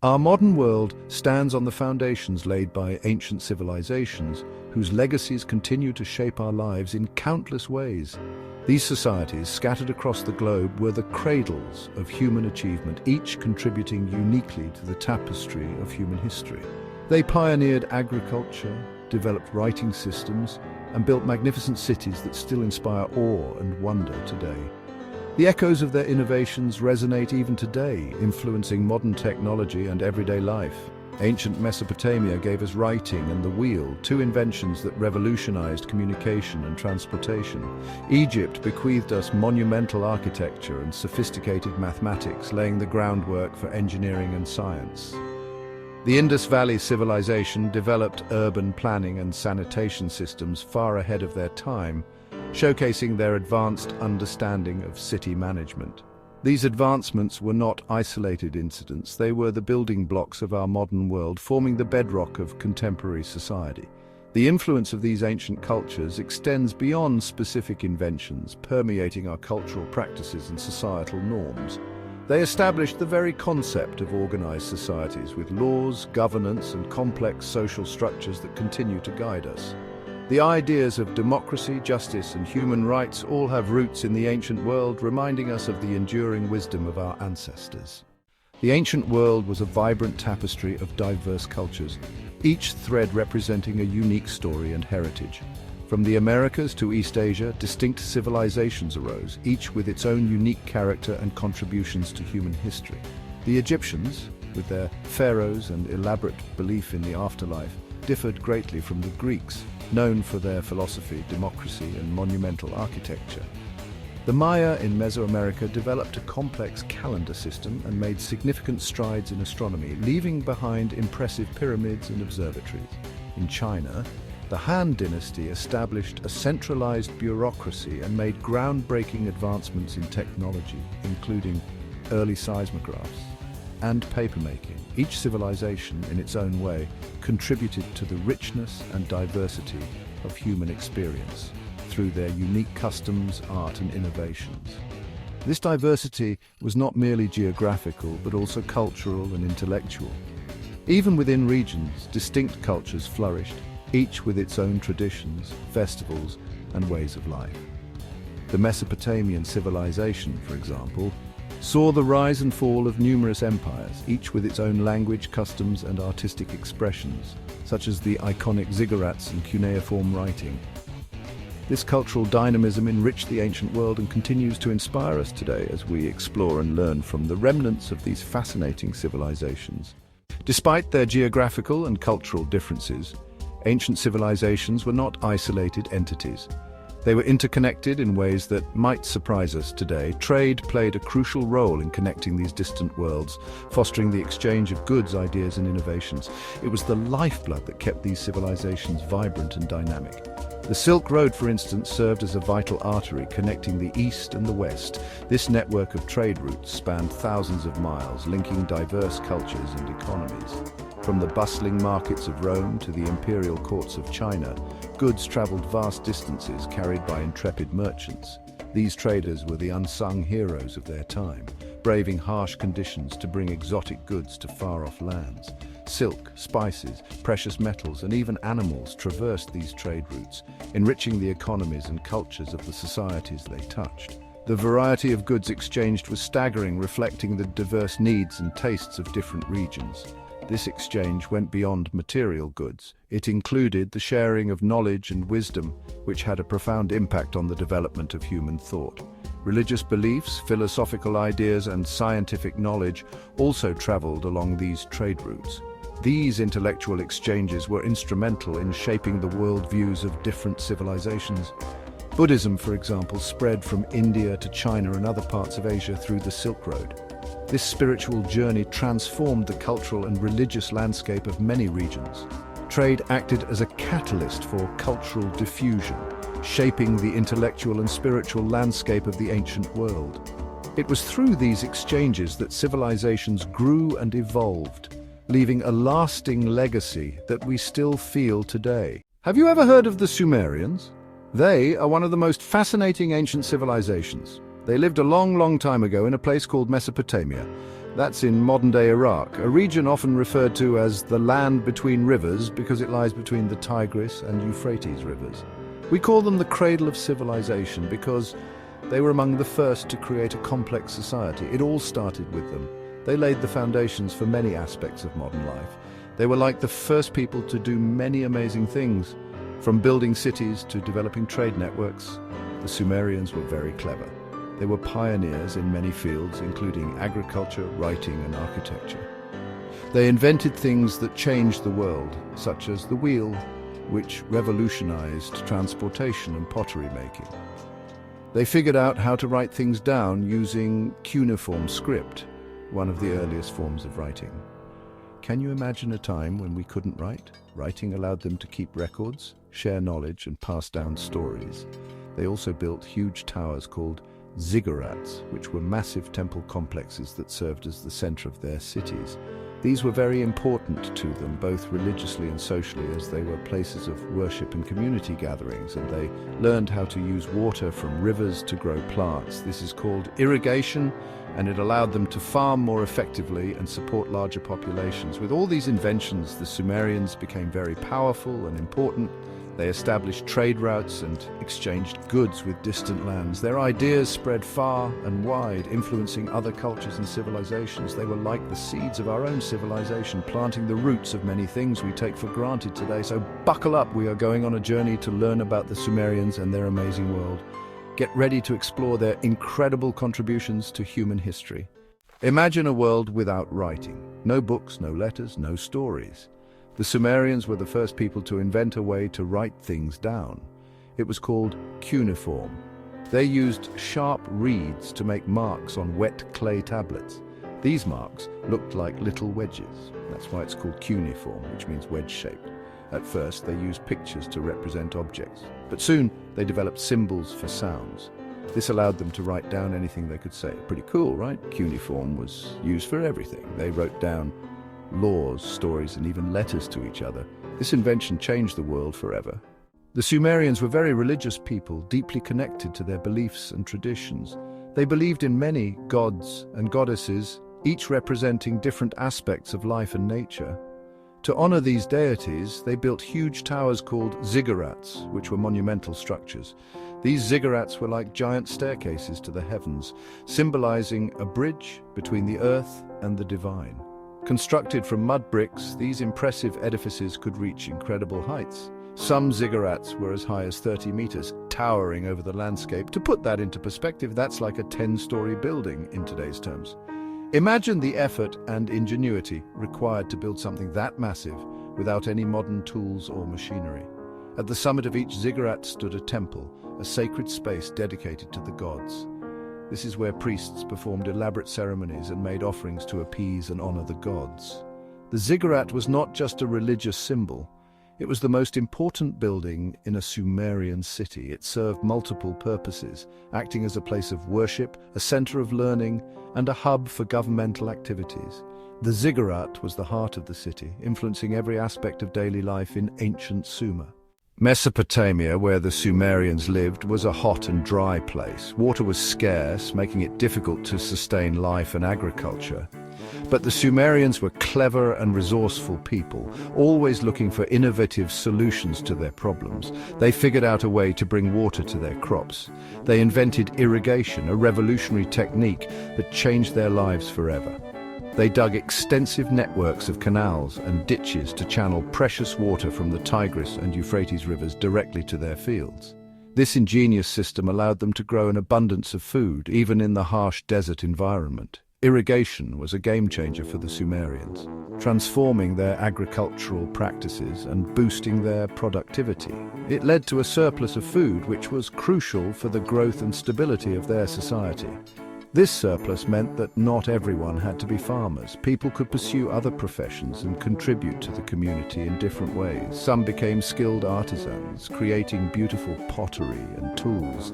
Our modern world stands on the foundations laid by ancient civilizations, whose legacies continue to shape our lives in countless ways. These societies, scattered across the globe, were the cradles of human achievement, each contributing uniquely to the tapestry of human history. They pioneered agriculture, developed writing systems, and built magnificent cities that still inspire awe and wonder today. The echoes of their innovations resonate even today, influencing modern technology and everyday life. Ancient Mesopotamia gave us writing and the wheel, two inventions that revolutionized communication and transportation. Egypt bequeathed us monumental architecture and sophisticated mathematics, laying the groundwork for engineering and science. The Indus Valley civilization developed urban planning and sanitation systems far ahead of their time, showcasing their advanced understanding of city management. These advancements were not isolated incidents, they were the building blocks of our modern world, forming the bedrock of contemporary society. The influence of these ancient cultures extends beyond specific inventions, permeating our cultural practices and societal norms. They established the very concept of organized societies with laws, governance, and complex social structures that continue to guide us. The ideas of democracy, justice, and human rights all have roots in the ancient world, reminding us of the enduring wisdom of our ancestors. The ancient world was a vibrant tapestry of diverse cultures, each thread representing a unique story and heritage. From the Americas to East Asia, distinct civilizations arose, each with its own unique character and contributions to human history. The Egyptians, with their pharaohs and elaborate belief in the afterlife, differed greatly from the Greeks, known for their philosophy, democracy, and monumental architecture. The Maya in Mesoamerica developed a complex calendar system and made significant strides in astronomy, leaving behind impressive pyramids and observatories. In China, the Han dynasty established a centralized bureaucracy and made groundbreaking advancements in technology, including early seismographs and papermaking. Each civilization, in its own way, contributed to the richness and diversity of human experience through their unique customs, art, and innovations. This diversity was not merely geographical, but also cultural and intellectual. Even within regions, distinct cultures flourished, each with its own traditions, festivals, and ways of life. The Mesopotamian civilization, for example, saw the rise and fall of numerous empires, each with its own language, customs, and artistic expressions, such as the iconic ziggurats and cuneiform writing. This cultural dynamism enriched the ancient world and continues to inspire us today as we explore and learn from the remnants of these fascinating civilizations. Despite their geographical and cultural differences, ancient civilizations were not isolated entities. They were interconnected in ways that might surprise us today. Trade played a crucial role in connecting these distant worlds, fostering the exchange of goods, ideas, and innovations. It was the lifeblood that kept these civilizations vibrant and dynamic. The Silk Road, for instance, served as a vital artery connecting the East and the West. This network of trade routes spanned thousands of miles, linking diverse cultures and economies. From the bustling markets of Rome to the imperial courts of China, goods traveled vast distances carried by intrepid merchants. These traders were the unsung heroes of their time, braving harsh conditions to bring exotic goods to far-off lands. Silk, spices, precious metals, and even animals traversed these trade routes, enriching the economies and cultures of the societies they touched. The variety of goods exchanged was staggering, reflecting the diverse needs and tastes of different regions. This exchange went beyond material goods. It included the sharing of knowledge and wisdom, which had a profound impact on the development of human thought. Religious beliefs, philosophical ideas, and scientific knowledge also traveled along these trade routes. These intellectual exchanges were instrumental in shaping the worldviews of different civilizations. Buddhism, for example, spread from India to China and other parts of Asia through the Silk Road. This spiritual journey transformed the cultural and religious landscape of many regions. Trade acted as a catalyst for cultural diffusion, shaping the intellectual and spiritual landscape of the ancient world. It was through these exchanges that civilizations grew and evolved, leaving a lasting legacy that we still feel today. Have you ever heard of the Sumerians? They are one of the most fascinating ancient civilizations. They lived a long time ago in a place called Mesopotamia, That's in modern-day Iraq, a region often referred to as the land between rivers because it lies between the Tigris and Euphrates rivers. We call them the cradle of civilization because they were among the first to create a complex society. It all started with them. They laid the foundations for many aspects of modern life. They were like the first people to do many amazing things, from building cities to developing trade networks. The Sumerians were very clever. They were pioneers in many fields, including agriculture, writing, and architecture. They invented things that changed the world, such as the wheel, which revolutionized transportation and pottery making. They figured out how to write things down using cuneiform script, one of the earliest forms of writing. Can you imagine a time when we couldn't write? Writing allowed them to keep records, share knowledge, and pass down stories. They also built huge towers called ziggurats, which were massive temple complexes that served as the center of their cities. These were very important to them, both religiously and socially, as they were places of worship and community gatherings, and they learned how to use water from rivers to grow plants. This is called irrigation, and it allowed them to farm more effectively and support larger populations. With all these inventions, the Sumerians became very powerful and important. They established trade routes and exchanged goods with distant lands. Their ideas spread far and wide, influencing other cultures and civilizations. They were like the seeds of our own civilization, planting the roots of many things we take for granted today. So buckle up, we are going on a journey to learn about the Sumerians and their amazing world. Get ready to explore their incredible contributions to human history. Imagine a world without writing. No books, no letters, no stories. The Sumerians were the first people to invent a way to write things down. It was called cuneiform. They used sharp reeds to make marks on wet clay tablets. These marks looked like little wedges. That's why it's called cuneiform, which means wedge-shaped. At first, they used pictures to represent objects, but soon they developed symbols for sounds. This allowed them to write down anything they could say. Pretty cool, right? Cuneiform was used for everything. They wrote down laws, stories, and even letters to each other. This invention changed the world forever. The Sumerians were very religious people, deeply connected to their beliefs and traditions. They believed in many gods and goddesses, each representing different aspects of life and nature. To honor these deities, they built huge towers called ziggurats, which were monumental structures. These ziggurats were like giant staircases to the heavens, symbolizing a bridge between the earth and the divine. Constructed from mud bricks, these impressive edifices could reach incredible heights. Some ziggurats were as high as 30 meters, towering over the landscape. To put that into perspective, that's like a 10-story building in today's terms. Imagine the effort and ingenuity required to build something that massive without any modern tools or machinery. At the summit of each ziggurat stood a temple, a sacred space dedicated to the gods. This is where priests performed elaborate ceremonies and made offerings to appease and honor the gods. The ziggurat was not just a religious symbol. It was the most important building in a Sumerian city. It served multiple purposes, acting as a place of worship, a center of learning, and a hub for governmental activities. The ziggurat was the heart of the city, influencing every aspect of daily life in ancient Sumer. Mesopotamia, where the Sumerians lived, was a hot and dry place. Water was scarce, making it difficult to sustain life and agriculture. But the Sumerians were clever and resourceful people, always looking for innovative solutions to their problems. They figured out a way to bring water to their crops. They invented irrigation, a revolutionary technique that changed their lives forever. They dug extensive networks of canals and ditches to channel precious water from the Tigris and Euphrates rivers directly to their fields. This ingenious system allowed them to grow an abundance of food, even in the harsh desert environment. Irrigation was a game-changer for the Sumerians, transforming their agricultural practices and boosting their productivity. It led to a surplus of food, which was crucial for the growth and stability of their society. This surplus meant that not everyone had to be farmers. People could pursue other professions and contribute to the community in different ways. Some became skilled artisans, creating beautiful pottery and tools.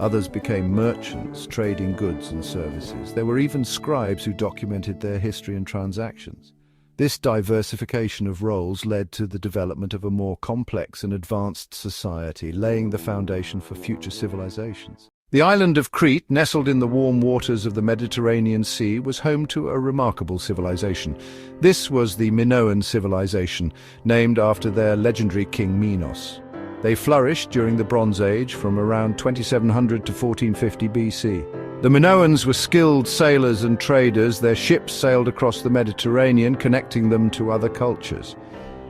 Others became merchants, trading goods and services. There were even scribes who documented their history and transactions. This diversification of roles led to the development of a more complex and advanced society, laying the foundation for future civilizations. The island of Crete, nestled in the warm waters of the Mediterranean Sea, was home to a remarkable civilization. This was the Minoan civilization, named after their legendary king Minos. They flourished during the Bronze Age from around 2700 to 1450 BC. The Minoans were skilled sailors and traders. Their ships sailed across the Mediterranean, connecting them to other cultures.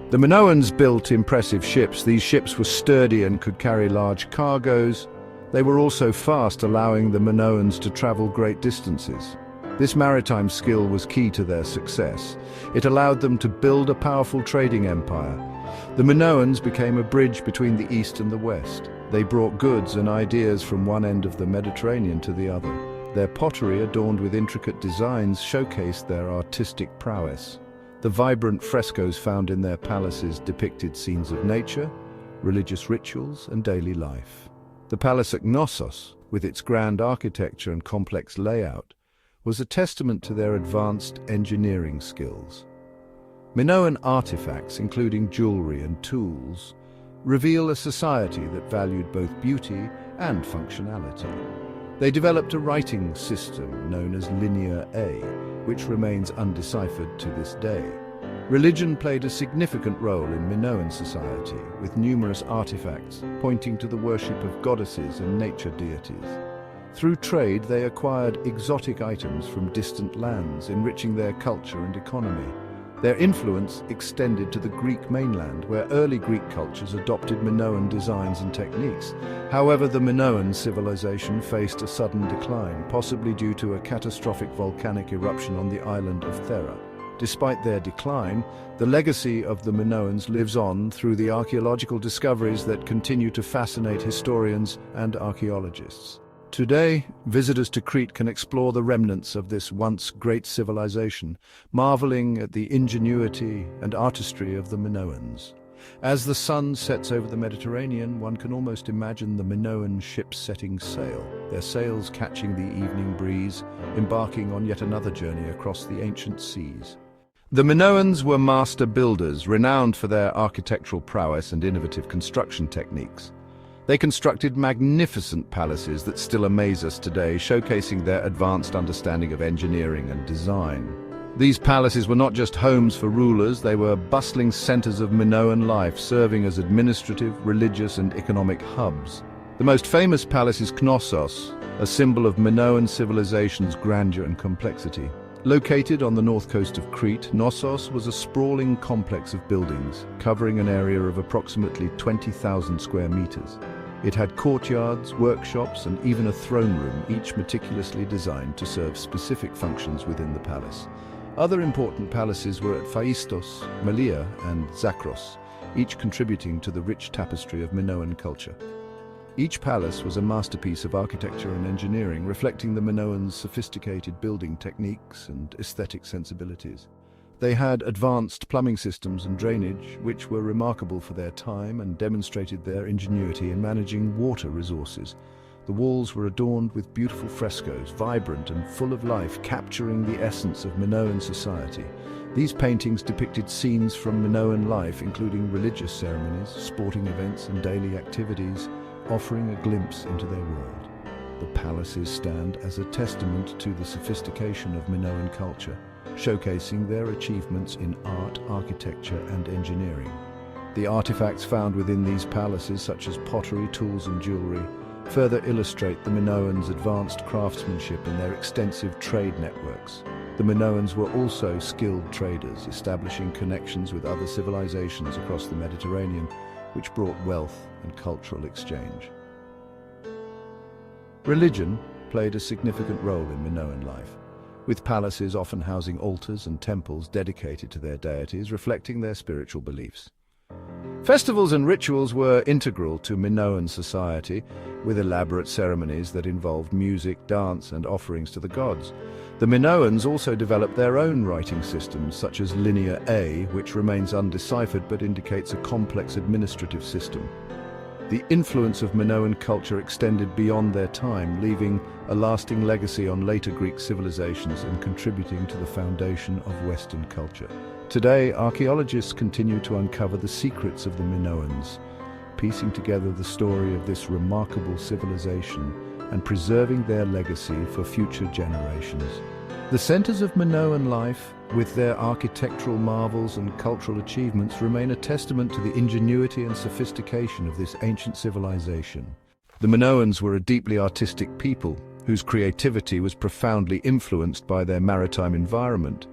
The Minoans built impressive ships. These ships were sturdy and could carry large cargoes. They were also fast, allowing the Minoans to travel great distances. This maritime skill was key to their success. It allowed them to build a powerful trading empire. The Minoans became a bridge between the East and the West. They brought goods and ideas from one end of the Mediterranean to the other. Their pottery, adorned with intricate designs, showcased their artistic prowess. The vibrant frescoes found in their palaces depicted scenes of nature, religious rituals, and daily life. The palace at Knossos, with its grand architecture and complex layout, was a testament to their advanced engineering skills. Minoan artifacts, including jewelry and tools, reveal a society that valued both beauty and functionality. They developed a writing system known as Linear A, which remains undeciphered to this day. Religion played a significant role in Minoan society, with numerous artifacts pointing to the worship of goddesses and nature deities. Through trade, they acquired exotic items from distant lands, enriching their culture and economy. Their influence extended to the Greek mainland, where early Greek cultures adopted Minoan designs and techniques. However, the Minoan civilization faced a sudden decline, possibly due to a catastrophic volcanic eruption on the island of Thera. Despite their decline, the legacy of the Minoans lives on through the archaeological discoveries that continue to fascinate historians and archaeologists. Today, visitors to Crete can explore the remnants of this once great civilization, marveling at the ingenuity and artistry of the Minoans. As the sun sets over the Mediterranean, one can almost imagine the Minoan ships setting sail, their sails catching the evening breeze, embarking on yet another journey across the ancient seas. The Minoans were master builders, renowned for their architectural prowess and innovative construction techniques. They constructed magnificent palaces that still amaze us today, showcasing their advanced understanding of engineering and design. These palaces were not just homes for rulers, they were bustling centers of Minoan life, serving as administrative, religious, and economic hubs. The most famous palace is Knossos, a symbol of Minoan civilization's grandeur and complexity. Located on the north coast of Crete, Knossos was a sprawling complex of buildings, covering an area of approximately 20,000 square meters. It had courtyards, workshops, and even a throne room, each meticulously designed to serve specific functions within the palace. Other important palaces were at Phaistos, Melia, and Zakros, each contributing to the rich tapestry of Minoan culture. Each palace was a masterpiece of architecture and engineering, reflecting the Minoans' sophisticated building techniques and aesthetic sensibilities. They had advanced plumbing systems and drainage, which were remarkable for their time and demonstrated their ingenuity in managing water resources. The walls were adorned with beautiful frescoes, vibrant and full of life, capturing the essence of Minoan society. These paintings depicted scenes from Minoan life, including religious ceremonies, sporting events, and daily activities, offering a glimpse into their world. The palaces stand as a testament to the sophistication of Minoan culture, showcasing their achievements in art, architecture, and engineering. The artifacts found within these palaces, such as pottery, tools, and jewelry, further illustrate the Minoans' advanced craftsmanship and their extensive trade networks. The Minoans were also skilled traders, establishing connections with other civilizations across the Mediterranean, which brought wealth and cultural exchange. Religion played a significant role in Minoan life, with palaces often housing altars and temples dedicated to their deities, reflecting their spiritual beliefs. Festivals and rituals were integral to Minoan society, with elaborate ceremonies that involved music, dance, and offerings to the gods. The Minoans also developed their own writing systems, such as Linear A, which remains undeciphered but indicates a complex administrative system. The influence of Minoan culture extended beyond their time, leaving a lasting legacy on later Greek civilizations and contributing to the foundation of Western culture. Today, archaeologists continue to uncover the secrets of the Minoans, piecing together the story of this remarkable civilization and preserving their legacy for future generations. The centers of Minoan life, with their architectural marvels and cultural achievements, remain a testament to the ingenuity and sophistication of this ancient civilization. The Minoans were a deeply artistic people, whose creativity was profoundly influenced by their maritime environment.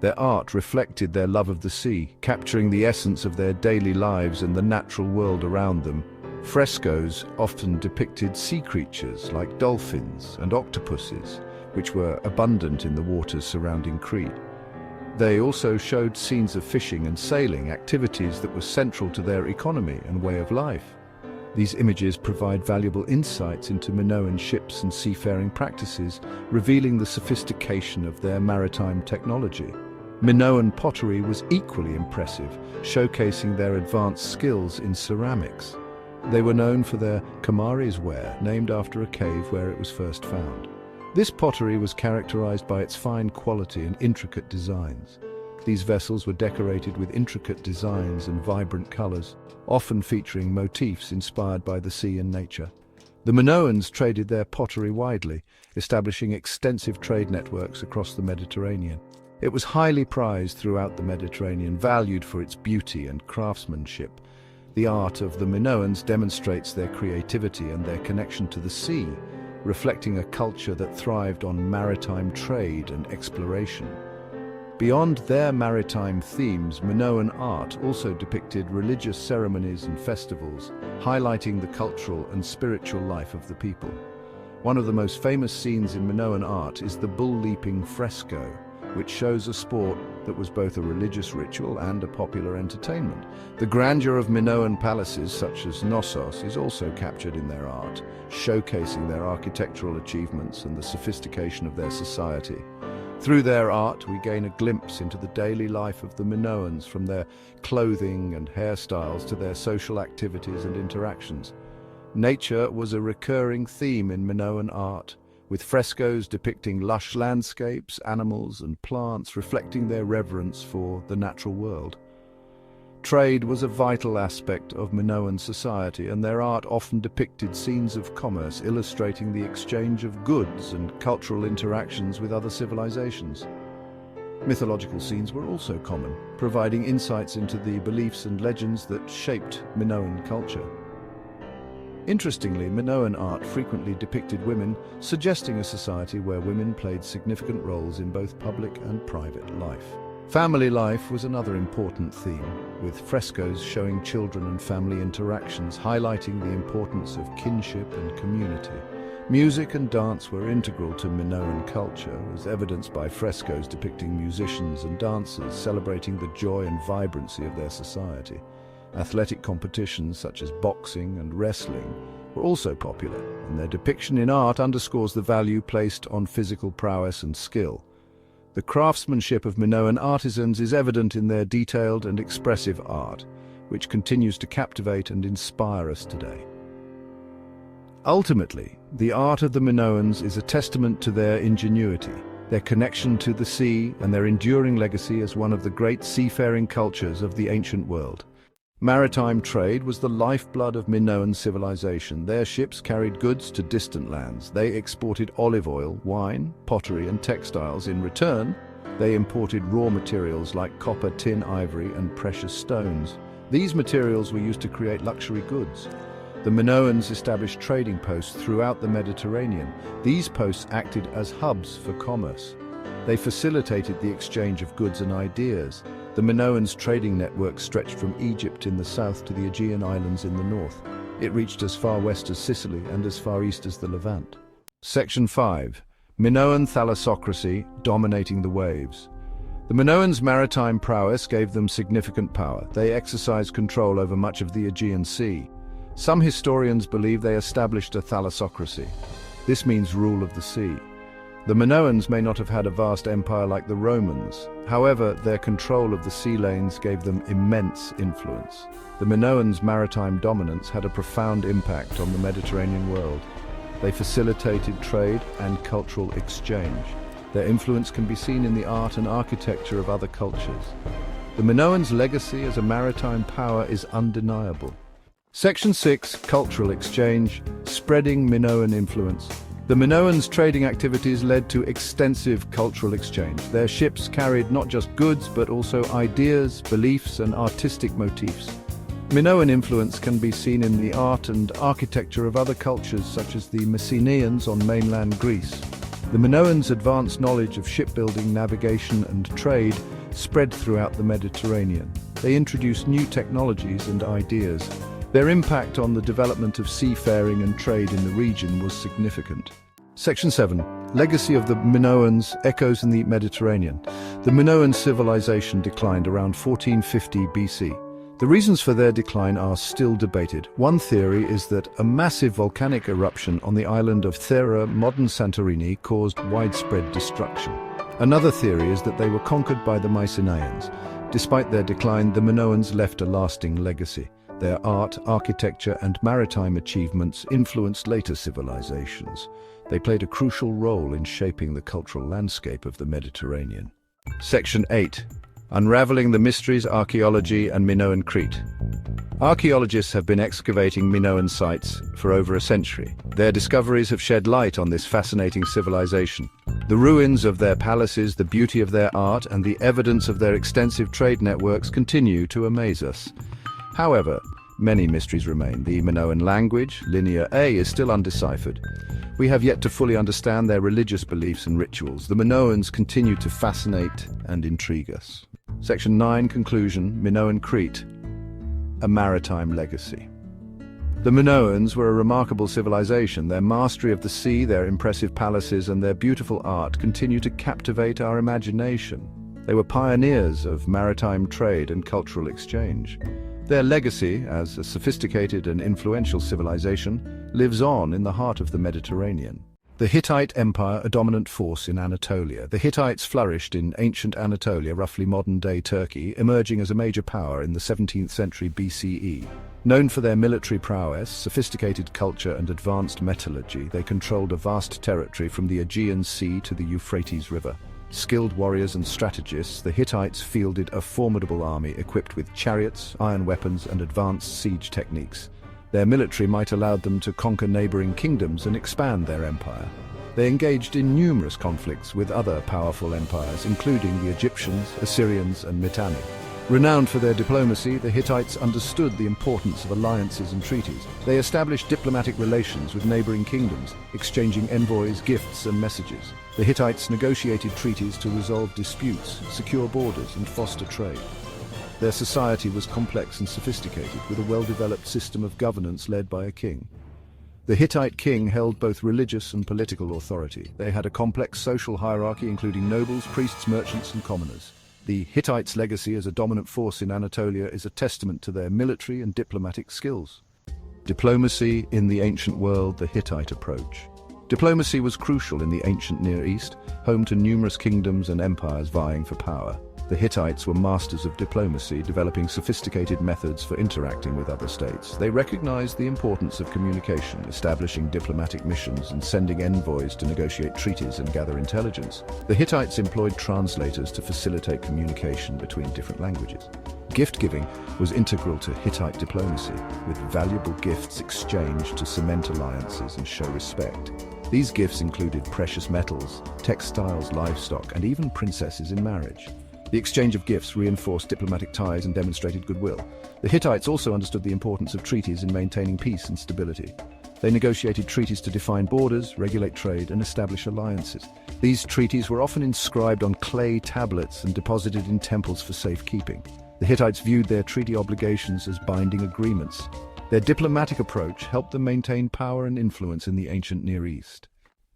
Their art reflected their love of the sea, capturing the essence of their daily lives and the natural world around them. Frescoes often depicted sea creatures like dolphins and octopuses, which were abundant in the waters surrounding Crete. They also showed scenes of fishing and sailing, activities that were central to their economy and way of life. These images provide valuable insights into Minoan ships and seafaring practices, revealing the sophistication of their maritime technology. Minoan pottery was equally impressive, showcasing their advanced skills in ceramics. They were known for their kamares ware, named after a cave where it was first found. This pottery was characterized by its fine quality and intricate designs. These vessels were decorated with intricate designs and vibrant colors, often featuring motifs inspired by the sea and nature. The Minoans traded their pottery widely, establishing extensive trade networks across the Mediterranean. It was highly prized throughout the Mediterranean, valued for its beauty and craftsmanship. The art of the Minoans demonstrates their creativity and their connection to the sea, reflecting a culture that thrived on maritime trade and exploration. Beyond their maritime themes, Minoan art also depicted religious ceremonies and festivals, highlighting the cultural and spiritual life of the people. One of the most famous scenes in Minoan art is the bull-leaping fresco, which shows a sport that was both a religious ritual and a popular entertainment. The grandeur of Minoan palaces, such as Knossos, is also captured in their art, showcasing their architectural achievements and the sophistication of their society. Through their art, we gain a glimpse into the daily life of the Minoans, from their clothing and hairstyles to their social activities and interactions. Nature was a recurring theme in Minoan art, with frescoes depicting lush landscapes, animals, and plants, reflecting their reverence for the natural world. Trade was a vital aspect of Minoan society, and their art often depicted scenes of commerce, illustrating the exchange of goods and cultural interactions with other civilizations. Mythological scenes were also common, providing insights into the beliefs and legends that shaped Minoan culture. Interestingly, Minoan art frequently depicted women, suggesting a society where women played significant roles in both public and private life. Family life was another important theme, with frescoes showing children and family interactions, highlighting the importance of kinship and community. Music and dance were integral to Minoan culture, as evidenced by frescoes depicting musicians and dancers celebrating the joy and vibrancy of their society. Athletic competitions such as boxing and wrestling were also popular, and their depiction in art underscores the value placed on physical prowess and skill. The craftsmanship of Minoan artisans is evident in their detailed and expressive art, which continues to captivate and inspire us today. Ultimately, the art of the Minoans is a testament to their ingenuity, their connection to the sea, and their enduring legacy as one of the great seafaring cultures of the ancient world. Maritime trade was the lifeblood of Minoan civilization. Their ships carried goods to distant lands. They exported olive oil, wine, pottery, and textiles. In return, they imported raw materials like copper, tin, ivory, and precious stones. These materials were used to create luxury goods. The Minoans established trading posts throughout the Mediterranean. These posts acted as hubs for commerce. They facilitated the exchange of goods and ideas. The Minoans' trading network stretched from Egypt in the south to the Aegean Islands in the north. It reached as far west as Sicily and as far east as the Levant. Section 5. Minoan thalassocracy dominating the waves. The Minoans' maritime prowess gave them significant power. They exercised control over much of the Aegean Sea. Some historians believe they established a thalassocracy. This means rule of the sea. The Minoans may not have had a vast empire like the Romans. However, their control of the sea lanes gave them immense influence. The Minoans' maritime dominance had a profound impact on the Mediterranean world. They facilitated trade and cultural exchange. Their influence can be seen in the art and architecture of other cultures. The Minoans' legacy as a maritime power is undeniable. Section 6. Cultural exchange, spreading Minoan influence. The Minoans' trading activities led to extensive cultural exchange. Their ships carried not just goods, but also ideas, beliefs, and artistic motifs. Minoan influence can be seen in the art and architecture of other cultures, such as the Mycenaeans on mainland Greece. The Minoans' advanced knowledge of shipbuilding, navigation, and trade spread throughout the Mediterranean. They introduced new technologies and ideas. Their impact on the development of seafaring and trade in the region was significant. Section 7. Legacy of the Minoans, Echoes in the Mediterranean. The Minoan civilization declined around 1450 BC. The reasons for their decline are still debated. One theory is that a massive volcanic eruption on the island of Thera, modern Santorini, caused widespread destruction. Another theory is that they were conquered by the Mycenaeans. Despite their decline, the Minoans left a lasting legacy. Their art, architecture, and maritime achievements influenced later civilizations. They played a crucial role in shaping the cultural landscape of the Mediterranean. Section 8. Unraveling the Mysteries, Archaeology, and Minoan Crete. Archaeologists have been excavating Minoan sites for over a century. Their discoveries have shed light on this fascinating civilization. The ruins of their palaces, the beauty of their art, and the evidence of their extensive trade networks continue to amaze us. However, many mysteries remain. The Minoan language, Linear A, is still undeciphered. We have yet to fully understand their religious beliefs and rituals. The Minoans continue to fascinate and intrigue us. Section 9. Conclusion. Minoan Crete, a maritime legacy. The Minoans were a remarkable civilization. Their mastery of the sea, their impressive palaces, and their beautiful art continue to captivate our imagination. They were pioneers of maritime trade and cultural exchange. Their legacy, as a sophisticated and influential civilization, lives on in the heart of the Mediterranean. The Hittite Empire, a dominant force in Anatolia. The Hittites flourished in ancient Anatolia, roughly modern-day Turkey, emerging as a major power in the 17th century BCE. Known for their military prowess, sophisticated culture, and advanced metallurgy, they controlled a vast territory from the Aegean Sea to the Euphrates River. Skilled warriors and strategists, the Hittites fielded a formidable army equipped with chariots, iron weapons, and advanced siege techniques. Their military might allow them to conquer neighboring kingdoms and expand their empire. They engaged in numerous conflicts with other powerful empires, including the Egyptians, Assyrians, and Mitanni. Renowned for their diplomacy, the Hittites understood the importance of alliances and treaties. They established diplomatic relations with neighboring kingdoms, exchanging envoys, gifts, and messages. The Hittites negotiated treaties to resolve disputes, secure borders, and foster trade. Their society was complex and sophisticated, with a well-developed system of governance led by a king. The Hittite king held both religious and political authority. They had a complex social hierarchy, including nobles, priests, merchants, and commoners. The Hittites' legacy as a dominant force in Anatolia is a testament to their military and diplomatic skills. Diplomacy in the ancient world, the Hittite approach. Diplomacy was crucial in the ancient Near East, home to numerous kingdoms and empires vying for power. The Hittites were masters of diplomacy, developing sophisticated methods for interacting with other states. They recognized the importance of communication, establishing diplomatic missions and sending envoys to negotiate treaties and gather intelligence. The Hittites employed translators to facilitate communication between different languages. Gift-giving was integral to Hittite diplomacy, with valuable gifts exchanged to cement alliances and show respect. These gifts included precious metals, textiles, livestock, and even princesses in marriage. The exchange of gifts reinforced diplomatic ties and demonstrated goodwill. The Hittites also understood the importance of treaties in maintaining peace and stability. They negotiated treaties to define borders, regulate trade, and establish alliances. These treaties were often inscribed on clay tablets and deposited in temples for safekeeping. The Hittites viewed their treaty obligations as binding agreements. Their diplomatic approach helped them maintain power and influence in the ancient Near East.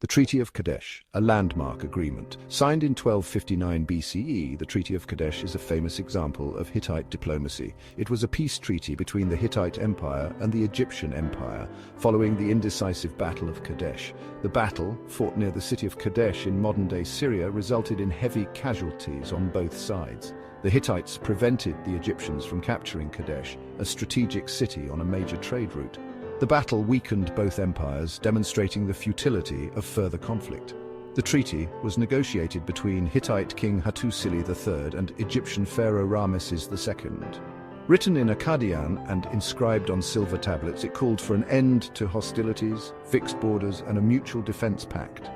The Treaty of Kadesh, a landmark agreement. Signed in 1259 BCE, the Treaty of Kadesh is a famous example of Hittite diplomacy. It was a peace treaty between the Hittite Empire and the Egyptian Empire, following the indecisive Battle of Kadesh. The battle, fought near the city of Kadesh in modern-day Syria, resulted in heavy casualties on both sides. The Hittites prevented the Egyptians from capturing Kadesh, a strategic city on a major trade route. The battle weakened both empires, demonstrating the futility of further conflict. The treaty was negotiated between Hittite King Hattusili III and Egyptian Pharaoh Ramesses II. Written in Akkadian and inscribed on silver tablets, it called for an end to hostilities, fixed borders, and a mutual defense pact.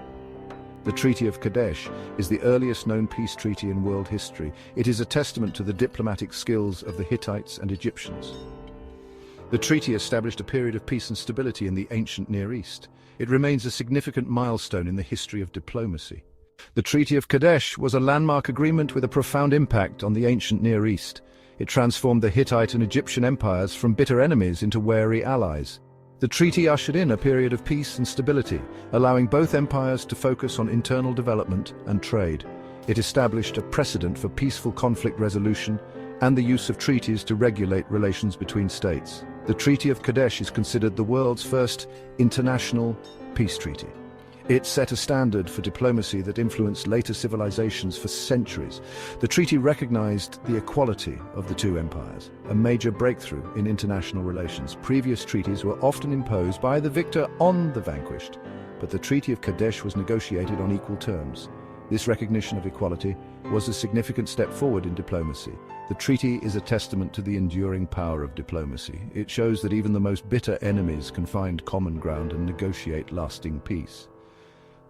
The Treaty of Kadesh is the earliest known peace treaty in world history. It is a testament to the diplomatic skills of the Hittites and Egyptians. The treaty established a period of peace and stability in the ancient Near East. It remains a significant milestone in the history of diplomacy. The Treaty of Kadesh was a landmark agreement with a profound impact on the ancient Near East. It transformed the Hittite and Egyptian empires from bitter enemies into wary allies. The treaty ushered in a period of peace and stability, allowing both empires to focus on internal development and trade. It established a precedent for peaceful conflict resolution and the use of treaties to regulate relations between states. The Treaty of Kadesh is considered the world's first international peace treaty. It set a standard for diplomacy that influenced later civilizations for centuries. The treaty recognized the equality of the two empires, a major breakthrough in international relations. Previous treaties were often imposed by the victor on the vanquished, but the Treaty of Kadesh was negotiated on equal terms. This recognition of equality was a significant step forward in diplomacy. The treaty is a testament to the enduring power of diplomacy. It shows that even the most bitter enemies can find common ground and negotiate lasting peace.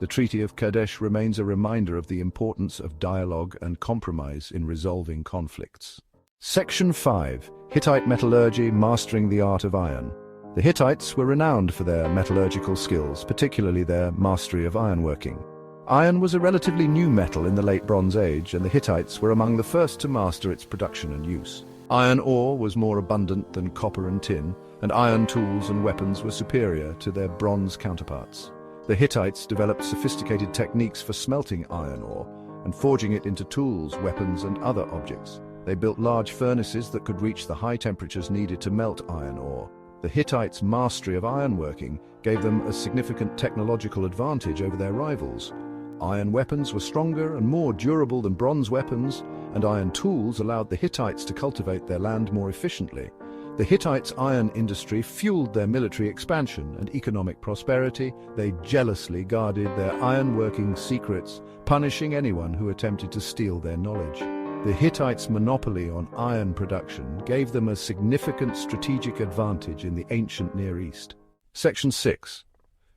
The Treaty of Kadesh remains a reminder of the importance of dialogue and compromise in resolving conflicts. Section 5. Hittite Metallurgy, Mastering the Art of Iron. The Hittites were renowned for their metallurgical skills, particularly their mastery of ironworking. Iron was a relatively new metal in the Late Bronze Age, and the Hittites were among the first to master its production and use. Iron ore was more abundant than copper and tin, and iron tools and weapons were superior to their bronze counterparts. The Hittites developed sophisticated techniques for smelting iron ore and forging it into tools, weapons, and other objects. They built large furnaces that could reach the high temperatures needed to melt iron ore. The Hittites' mastery of ironworking gave them a significant technological advantage over their rivals. Iron weapons were stronger and more durable than bronze weapons, and iron tools allowed the Hittites to cultivate their land more efficiently. The Hittites' iron industry fueled their military expansion and economic prosperity. They jealously guarded their ironworking secrets, punishing anyone who attempted to steal their knowledge. The Hittites' monopoly on iron production gave them a significant strategic advantage in the ancient Near East. Section 6.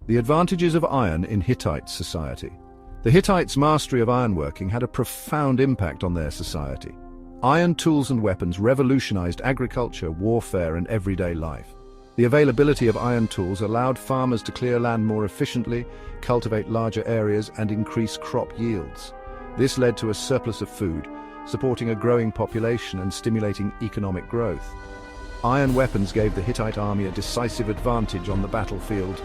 The advantages of iron in Hittite society. The Hittites' mastery of ironworking had a profound impact on their society. Iron tools and weapons revolutionized agriculture, warfare, and everyday life. The availability of iron tools allowed farmers to clear land more efficiently, cultivate larger areas, and increase crop yields. This led to a surplus of food, supporting a growing population and stimulating economic growth. Iron weapons gave the Hittite army a decisive advantage on the battlefield.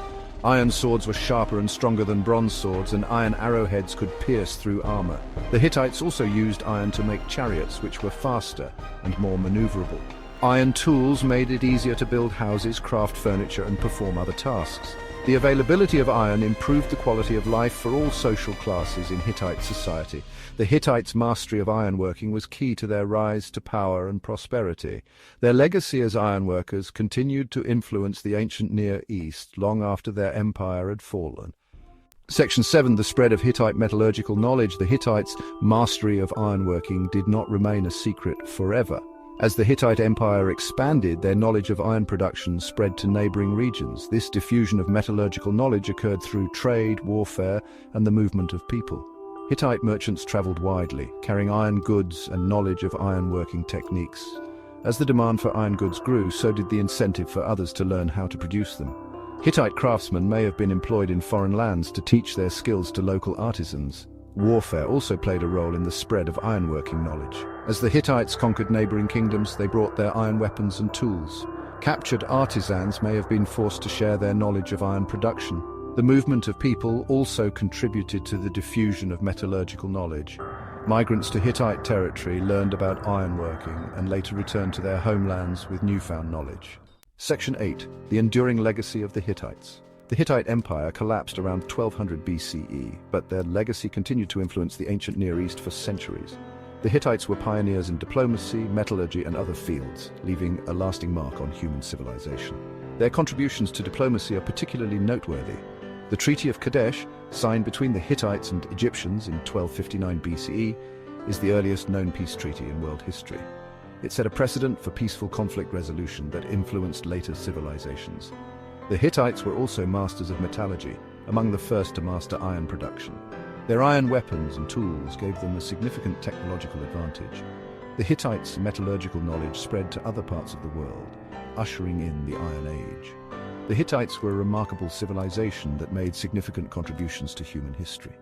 Iron swords were sharper and stronger than bronze swords, and iron arrowheads could pierce through armor. The Hittites also used iron to make chariots, which were faster and more maneuverable. Iron tools made it easier to build houses, craft furniture, and perform other tasks. The availability of iron improved the quality of life for all social classes in Hittite society. The Hittites' mastery of ironworking was key to their rise to power and prosperity. Their legacy as ironworkers continued to influence the ancient Near East long after their empire had fallen. Section 7. The spread of Hittite metallurgical knowledge. The Hittites' mastery of ironworking did not remain a secret forever. As the Hittite Empire expanded, their knowledge of iron production spread to neighboring regions. This diffusion of metallurgical knowledge occurred through trade, warfare, and the movement of people. Hittite merchants traveled widely, carrying iron goods and knowledge of ironworking techniques. As the demand for iron goods grew, so did the incentive for others to learn how to produce them. Hittite craftsmen may have been employed in foreign lands to teach their skills to local artisans. Warfare also played a role in the spread of ironworking knowledge. As the Hittites conquered neighboring kingdoms, they brought their iron weapons and tools. Captured artisans may have been forced to share their knowledge of iron production. The movement of people also contributed to the diffusion of metallurgical knowledge. Migrants to Hittite territory learned about ironworking and later returned to their homelands with newfound knowledge. Section 8. The enduring legacy of the Hittites. The Hittite Empire collapsed around 1200 BCE, but their legacy continued to influence the ancient Near East for centuries. The Hittites were pioneers in diplomacy, metallurgy, and other fields, leaving a lasting mark on human civilization. Their contributions to diplomacy are particularly noteworthy. The Treaty of Kadesh, signed between the Hittites and Egyptians in 1259 BCE, is the earliest known peace treaty in world history. It set a precedent for peaceful conflict resolution that influenced later civilizations. The Hittites were also masters of metallurgy, among the first to master iron production. Their iron weapons and tools gave them a significant technological advantage. The Hittites' metallurgical knowledge spread to other parts of the world, ushering in the Iron Age. The Hittites were a remarkable civilization that made significant contributions to human history.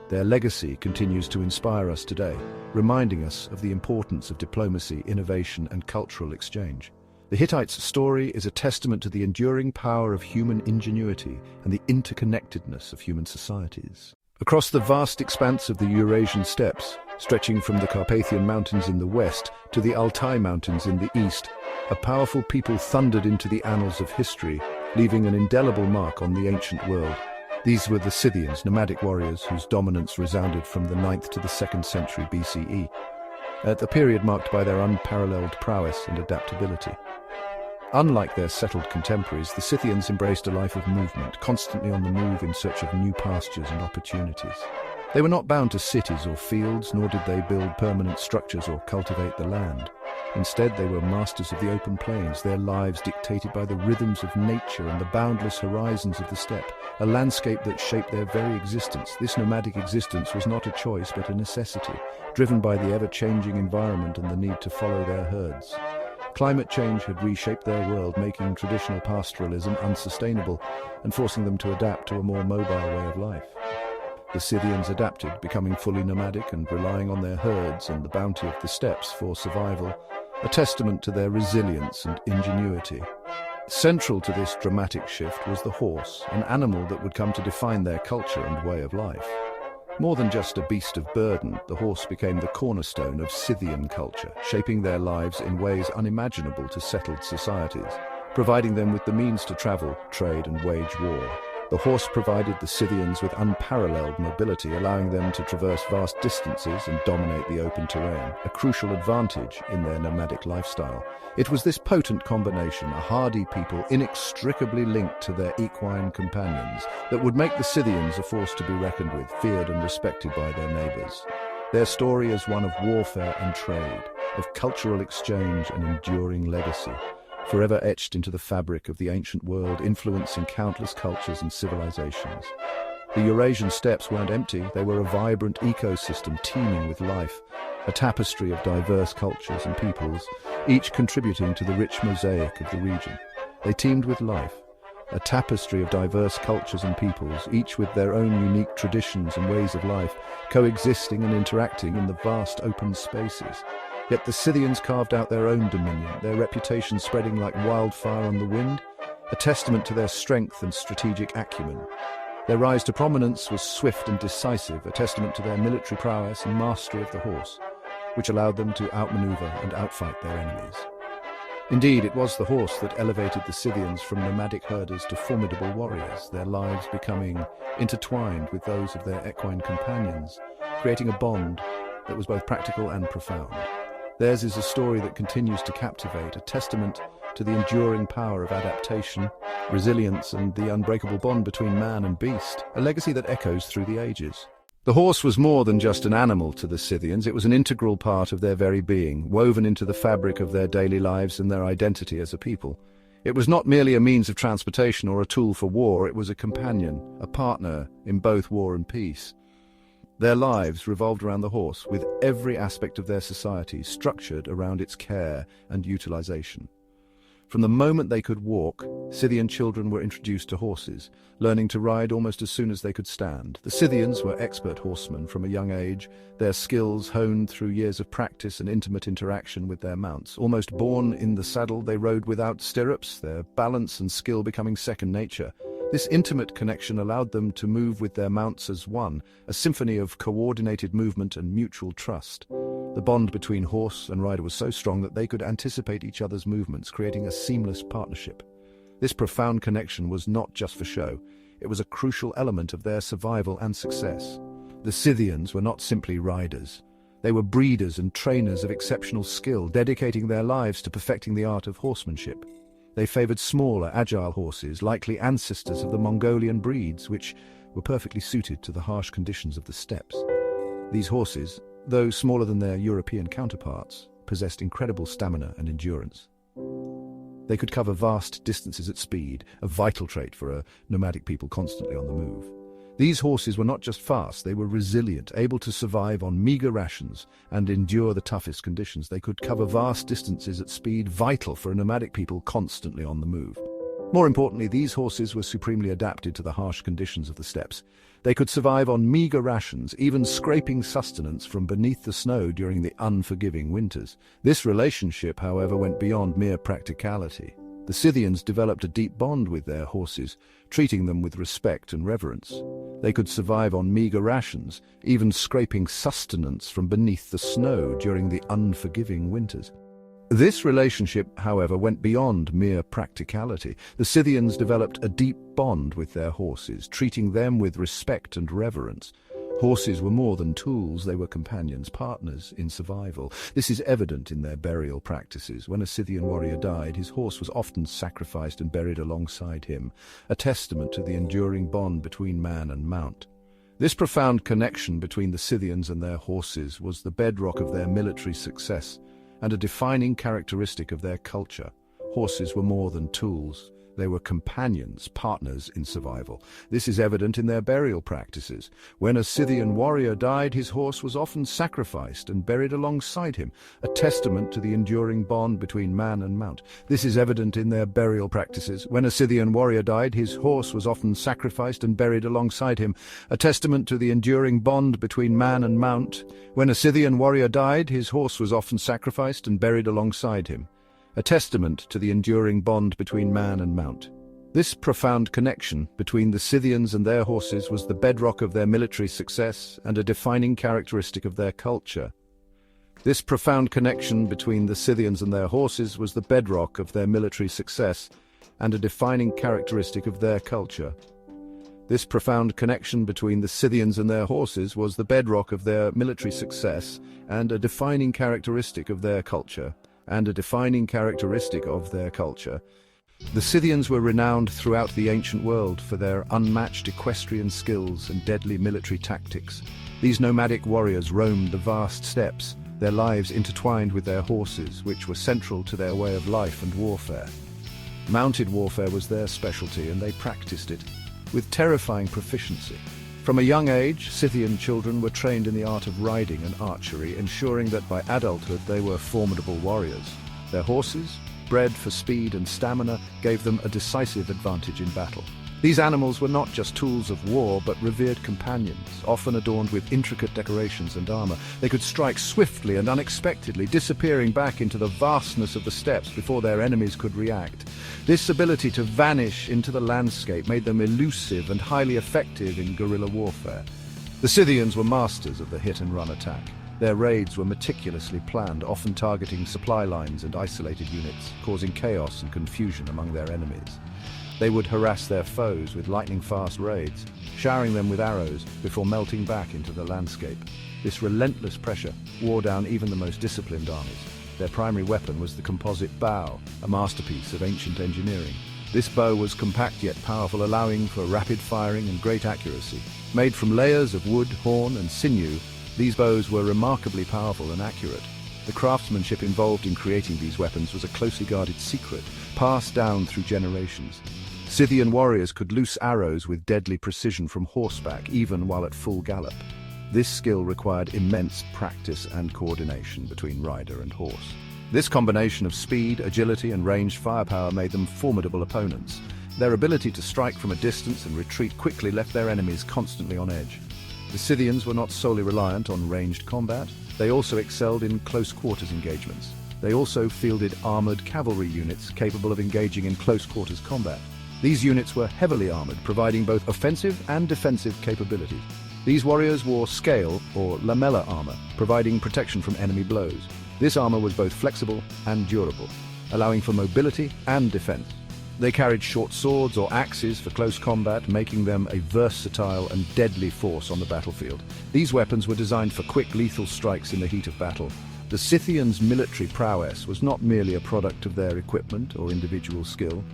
Their legacy continues to inspire us today, reminding us of the importance of diplomacy, innovation, and cultural exchange. The Hittites' story is a testament to the enduring power of human ingenuity and the interconnectedness of human societies. Across the vast expanse of the Eurasian steppes, stretching from the Carpathian Mountains in the west to the Altai Mountains in the east, a powerful people thundered into the annals of history, leaving an indelible mark on the ancient world. These were the Scythians, nomadic warriors whose dominance resounded from the 9th to the 2nd century BCE, at a period marked by their unparalleled prowess and adaptability. Unlike their settled contemporaries, the Scythians embraced a life of movement, constantly on the move in search of new pastures and opportunities. They were not bound to cities or fields, nor did they build permanent structures or cultivate the land. Instead, they were masters of the open plains, their lives dictated by the rhythms of nature and the boundless horizons of the steppe, a landscape that shaped their very existence. This nomadic existence was not a choice but a necessity, driven by the ever-changing environment and the need to follow their herds. Climate change had reshaped their world, making traditional pastoralism unsustainable and forcing them to adapt to a more mobile way of life. The Scythians adapted, becoming fully nomadic and relying on their herds and the bounty of the steppes for survival, a testament to their resilience and ingenuity. Central to this dramatic shift was the horse, an animal that would come to define their culture and way of life. More than just a beast of burden, the horse became the cornerstone of Scythian culture, shaping their lives in ways unimaginable to settled societies, providing them with the means to travel, trade, and wage war. The horse provided the Scythians with unparalleled mobility, allowing them to traverse vast distances and dominate the open terrain, a crucial advantage in their nomadic lifestyle. It was this potent combination, a hardy people inextricably linked to their equine companions, that would make the Scythians a force to be reckoned with, feared and respected by their neighbors. Their story is one of warfare and trade, of cultural exchange and enduring legacy, forever etched into the fabric of the ancient world, influencing countless cultures and civilizations. The Eurasian steppes weren't empty, they were a vibrant ecosystem teeming with life, a tapestry of diverse cultures and peoples, each contributing to the rich mosaic of the region. They teemed with life, a tapestry of diverse cultures and peoples, each with their own unique traditions and ways of life, coexisting and interacting in the vast open spaces. Yet the Scythians carved out their own dominion, their reputation spreading like wildfire on the wind, a testament to their strength and strategic acumen. Their rise to prominence was swift and decisive, a testament to their military prowess and mastery of the horse, which allowed them to outmaneuver and outfight their enemies. Indeed, it was the horse that elevated the Scythians from nomadic herders to formidable warriors, their lives becoming intertwined with those of their equine companions, creating a bond that was both practical and profound. Theirs is a story that continues to captivate, a testament to the enduring power of adaptation, resilience, and the unbreakable bond between man and beast, a legacy that echoes through the ages. The horse was more than just an animal to the Scythians, it was an integral part of their very being, woven into the fabric of their daily lives and their identity as a people. It was not merely a means of transportation or a tool for war, it was a companion, a partner in both war and peace. Their lives revolved around the horse, with every aspect of their society structured around its care and utilization. From the moment they could walk, Scythian children were introduced to horses, learning to ride almost as soon as they could stand. The Scythians were expert horsemen from a young age, their skills honed through years of practice and intimate interaction with their mounts. Almost born in the saddle, they rode without stirrups, their balance and skill becoming second nature. This intimate connection allowed them to move with their mounts as one, a symphony of coordinated movement and mutual trust. The bond between horse and rider was so strong that they could anticipate each other's movements, creating a seamless partnership. This profound connection was not just for show, it was a crucial element of their survival and success. The Scythians were not simply riders. They were breeders and trainers of exceptional skill, dedicating their lives to perfecting the art of horsemanship. They favored smaller, agile horses, likely ancestors of the Mongolian breeds, which were perfectly suited to the harsh conditions of the steppes. These horses, though smaller than their European counterparts, possessed incredible stamina and endurance. They could cover vast distances at speed, a vital trait for a nomadic people constantly on the move. These horses were not just fast, they were resilient, able to survive on meager rations and endure the toughest conditions. They could cover vast distances at speed, vital for a nomadic people constantly on the move. More importantly, these horses were supremely adapted to the harsh conditions of the steppes. They could survive on meager rations, even scraping sustenance from beneath the snow during the unforgiving winters. This relationship, however, went beyond mere practicality. The Scythians developed a deep bond with their horses, treating them with respect and reverence. They could survive on meager rations, even scraping sustenance from beneath the snow during the unforgiving winters. This relationship, however, went beyond mere practicality. The Scythians developed a deep bond with their horses, treating them with respect and reverence. Horses were more than tools, they were companions, partners in survival. This is evident in their burial practices. When a Scythian warrior died, his horse was often sacrificed and buried alongside him, a testament to the enduring bond between man and mount. This profound connection between the Scythians and their horses was the bedrock of their military success and a defining characteristic of their culture. Horses were more than tools. They were companions, partners in survival. This is evident in their burial practices. When a Scythian warrior died, his horse was often sacrificed and buried alongside him, a testament to the enduring bond between man and mount. This is evident in their burial practices. When a Scythian warrior died, his horse was often sacrificed and buried alongside him, a testament to the enduring bond between man and mount. When a Scythian warrior died, his horse was often sacrificed and buried alongside him, a testament to the enduring bond between man and mount. This profound connection between the Scythians and their horses was the bedrock of their military success and a defining characteristic of their culture. This profound connection between the Scythians and their horses was the bedrock of their military success and a defining characteristic of their culture. This profound connection between the Scythians and their horses was the bedrock of their military success and a defining characteristic of their culture. The Scythians were renowned throughout the ancient world for their unmatched equestrian skills and deadly military tactics. These nomadic warriors roamed the vast steppes, their lives intertwined with their horses, which were central to their way of life and warfare. Mounted warfare was their specialty, and they practiced it with terrifying proficiency. From a young age, Scythian children were trained in the art of riding and archery, ensuring that by adulthood they were formidable warriors. Their horses, bred for speed and stamina, gave them a decisive advantage in battle. These animals were not just tools of war, but revered companions, often adorned with intricate decorations and armor. They could strike swiftly and unexpectedly, disappearing back into the vastness of the steppes before their enemies could react. This ability to vanish into the landscape made them elusive and highly effective in guerrilla warfare. The Scythians were masters of the hit-and-run attack. Their raids were meticulously planned, often targeting supply lines and isolated units, causing chaos and confusion among their enemies. They would harass their foes with lightning-fast raids, showering them with arrows before melting back into the landscape. This relentless pressure wore down even the most disciplined armies. Their primary weapon was the composite bow, a masterpiece of ancient engineering. This bow was compact yet powerful, allowing for rapid firing and great accuracy. Made from layers of wood, horn, and sinew, these bows were remarkably powerful and accurate. The craftsmanship involved in creating these weapons was a closely guarded secret, passed down through generations. Scythian warriors could loose arrows with deadly precision from horseback, even while at full gallop. This skill required immense practice and coordination between rider and horse. This combination of speed, agility, and ranged firepower made them formidable opponents. Their ability to strike from a distance and retreat quickly left their enemies constantly on edge. The Scythians were not solely reliant on ranged combat. They also excelled in close-quarters engagements. They also fielded armored cavalry units capable of engaging in close-quarters combat. These units were heavily armored, providing both offensive and defensive capabilities. These warriors wore scale or lamella armor, providing protection from enemy blows. This armor was both flexible and durable, allowing for mobility and defense. They carried short swords or axes for close combat, making them a versatile and deadly force on the battlefield. These weapons were designed for quick, lethal strikes in the heat of battle. The Scythians' military prowess was not merely a product of their equipment or individual skill.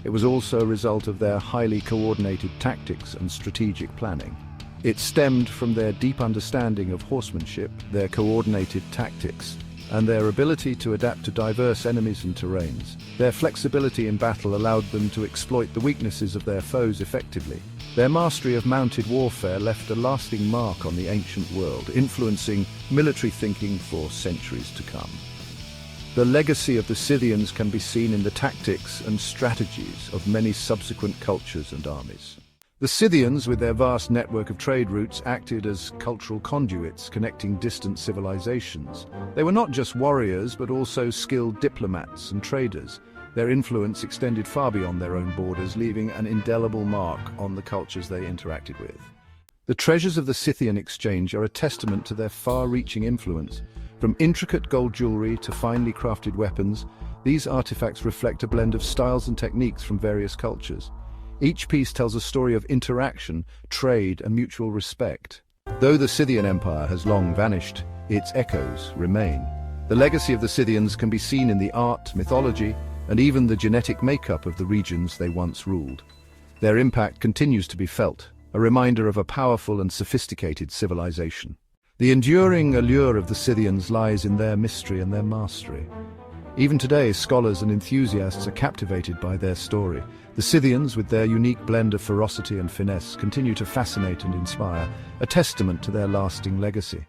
It was also a result of their highly coordinated tactics and strategic planning. It stemmed from their deep understanding of horsemanship, their coordinated tactics, and their ability to adapt to diverse enemies and terrains. Their flexibility in battle allowed them to exploit the weaknesses of their foes effectively. Their mastery of mounted warfare left a lasting mark on the ancient world, influencing military thinking for centuries to come. The legacy of the Scythians can be seen in the tactics and strategies of many subsequent cultures and armies. The Scythians, with their vast network of trade routes, acted as cultural conduits connecting distant civilizations. They were not just warriors, but also skilled diplomats and traders. Their influence extended far beyond their own borders, leaving an indelible mark on the cultures they interacted with. The treasures of the Scythian exchange are a testament to their far-reaching influence. From intricate gold jewelry to finely crafted weapons, these artifacts reflect a blend of styles and techniques from various cultures. Each piece tells a story of interaction, trade, and mutual respect. Though the Scythian Empire has long vanished, its echoes remain. The legacy of the Scythians can be seen in the art, mythology, and even the genetic makeup of the regions they once ruled. Their impact continues to be felt, a reminder of a powerful and sophisticated civilization. The enduring allure of the Scythians lies in their mystery and their mastery. Even today, scholars and enthusiasts are captivated by their story. The Scythians, with their unique blend of ferocity and finesse, continue to fascinate and inspire, a testament to their lasting legacy.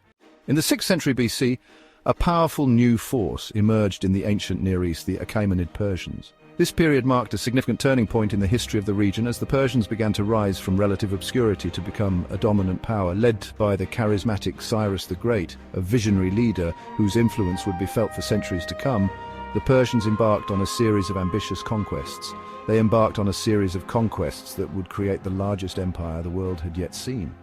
In the 6th century BC, a powerful new force emerged in the ancient Near East, the Achaemenid Persians. This period marked a significant turning point in the history of the region as the Persians began to rise from relative obscurity to become a dominant power, led by the charismatic Cyrus the Great, a visionary leader whose influence would be felt for centuries to come. The Persians embarked on a series of ambitious conquests. They embarked on a series of conquests that would create the largest empire the world had yet seen.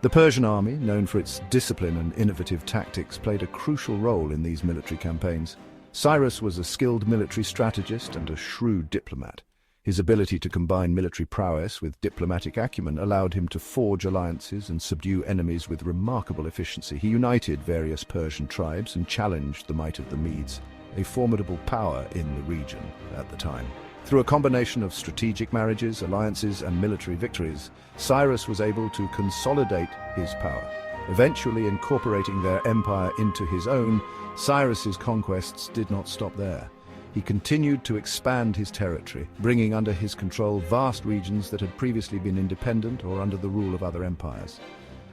The Persian army, known for its discipline and innovative tactics, played a crucial role in these military campaigns. Cyrus was a skilled military strategist and a shrewd diplomat. His ability to combine military prowess with diplomatic acumen allowed him to forge alliances and subdue enemies with remarkable efficiency. He united various Persian tribes and challenged the might of the Medes, a formidable power in the region at the time. Through a combination of strategic marriages, alliances, and military victories, Cyrus was able to consolidate his power. Eventually incorporating their empire into his own, Cyrus's conquests did not stop there. He continued to expand his territory, bringing under his control vast regions that had previously been independent or under the rule of other empires.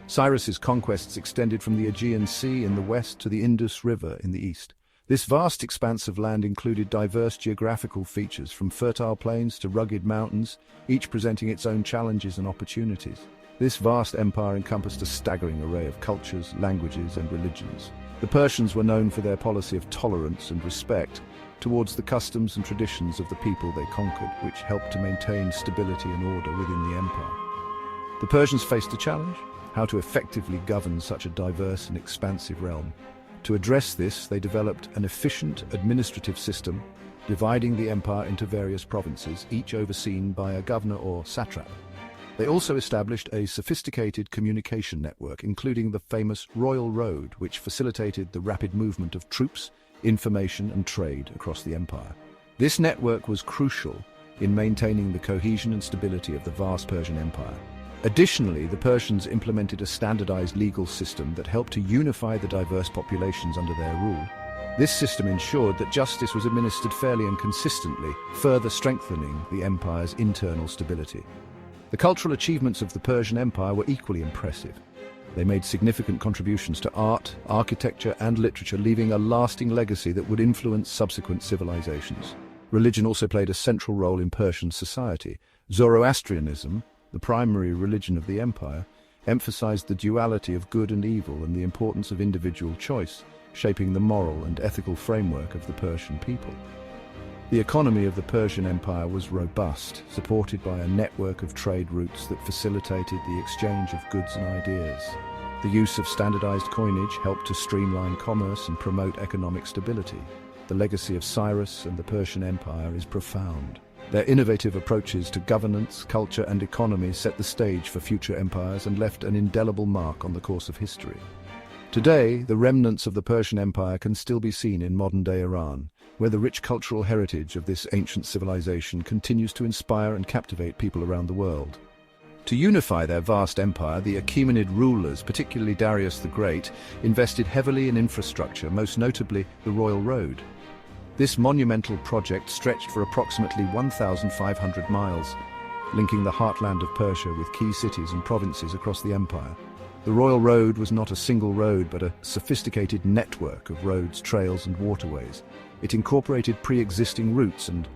Cyrus's conquests extended from the Aegean Sea in the west to the Indus River in the east. This vast expanse of land included diverse geographical features, from fertile plains to rugged mountains, each presenting its own challenges and opportunities. This vast empire encompassed a staggering array of cultures, languages, and religions. The Persians were known for their policy of tolerance and respect towards the customs and traditions of the people they conquered, which helped to maintain stability and order within the empire. The Persians faced a challenge: how to effectively govern such a diverse and expansive realm. To address this, they developed an efficient administrative system, dividing the empire into various provinces, each overseen by a governor or satrap. They also established a sophisticated communication network, including the famous Royal Road, which facilitated the rapid movement of troops, information, and trade across the empire. This network was crucial in maintaining the cohesion and stability of the vast Persian Empire. Additionally, the Persians implemented a standardized legal system that helped to unify the diverse populations under their rule. This system ensured that justice was administered fairly and consistently, further strengthening the empire's internal stability. The cultural achievements of the Persian Empire were equally impressive. They made significant contributions to art, architecture, and literature, leaving a lasting legacy that would influence subsequent civilizations. Religion also played a central role in Persian society. Zoroastrianism, the primary religion of the empire, emphasized the duality of good and evil and the importance of individual choice, shaping the moral and ethical framework of the Persian people. The economy of the Persian Empire was robust, supported by a network of trade routes that facilitated the exchange of goods and ideas. The use of standardized coinage helped to streamline commerce and promote economic stability. The legacy of Cyrus and the Persian Empire is profound. Their innovative approaches to governance, culture, and economy set the stage for future empires and left an indelible mark on the course of history. Today, the remnants of the Persian Empire can still be seen in modern-day Iran, where the rich cultural heritage of this ancient civilization continues to inspire and captivate people around the world. To unify their vast empire, the Achaemenid rulers, particularly Darius the Great, invested heavily in infrastructure, most notably the Royal Road. This monumental project stretched for approximately 1,500 miles, linking the heartland of Persia with key cities and provinces across the empire. The Royal Road was not a single road, but a sophisticated network of roads, trails, and waterways. It incorporated pre-existing routes and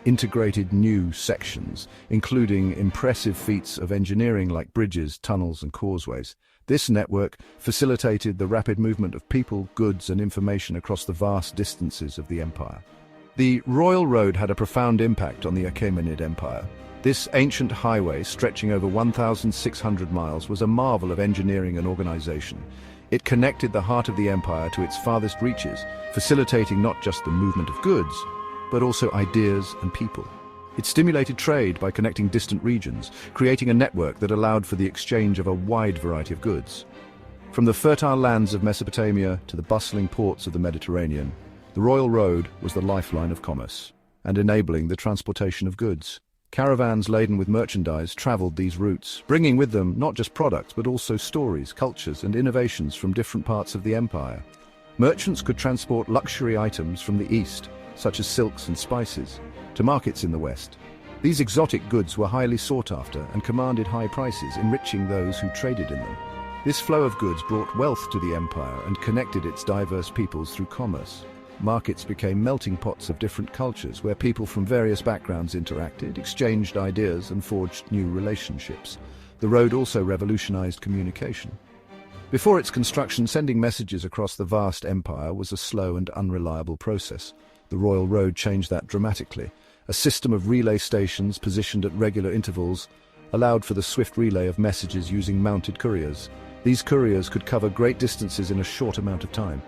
integrated new sections, including impressive feats of engineering like bridges, tunnels, and causeways. This network facilitated the rapid movement of people, goods, and information across the vast distances of the empire. The Royal Road had a profound impact on the Achaemenid Empire. This ancient highway, stretching over 1,600 miles, was a marvel of engineering and organization. It connected the heart of the empire to its farthest reaches, facilitating not just the movement of goods, but also ideas and people. It stimulated trade by connecting distant regions, creating a network that allowed for the exchange of a wide variety of goods. From the fertile lands of Mesopotamia to the bustling ports of the Mediterranean, the Royal Road was the lifeline of commerce, and enabling the transportation of goods. Caravans laden with merchandise traveled these routes, bringing with them not just products but also stories, cultures, and innovations from different parts of the empire. Merchants could transport luxury items from the east, such as silks and spices, to markets in the west. These exotic goods were highly sought after and commanded high prices, enriching those who traded in them. This flow of goods brought wealth to the empire and connected its diverse peoples through commerce. Markets became melting pots of different cultures where people from various backgrounds interacted, exchanged ideas, and forged new relationships. The road also revolutionized communication. Before its construction, sending messages across the vast empire was a slow and unreliable process. The Royal Road changed that dramatically. A system of relay stations positioned at regular intervals allowed for the swift relay of messages using mounted couriers. These couriers could cover great distances in a short amount of time,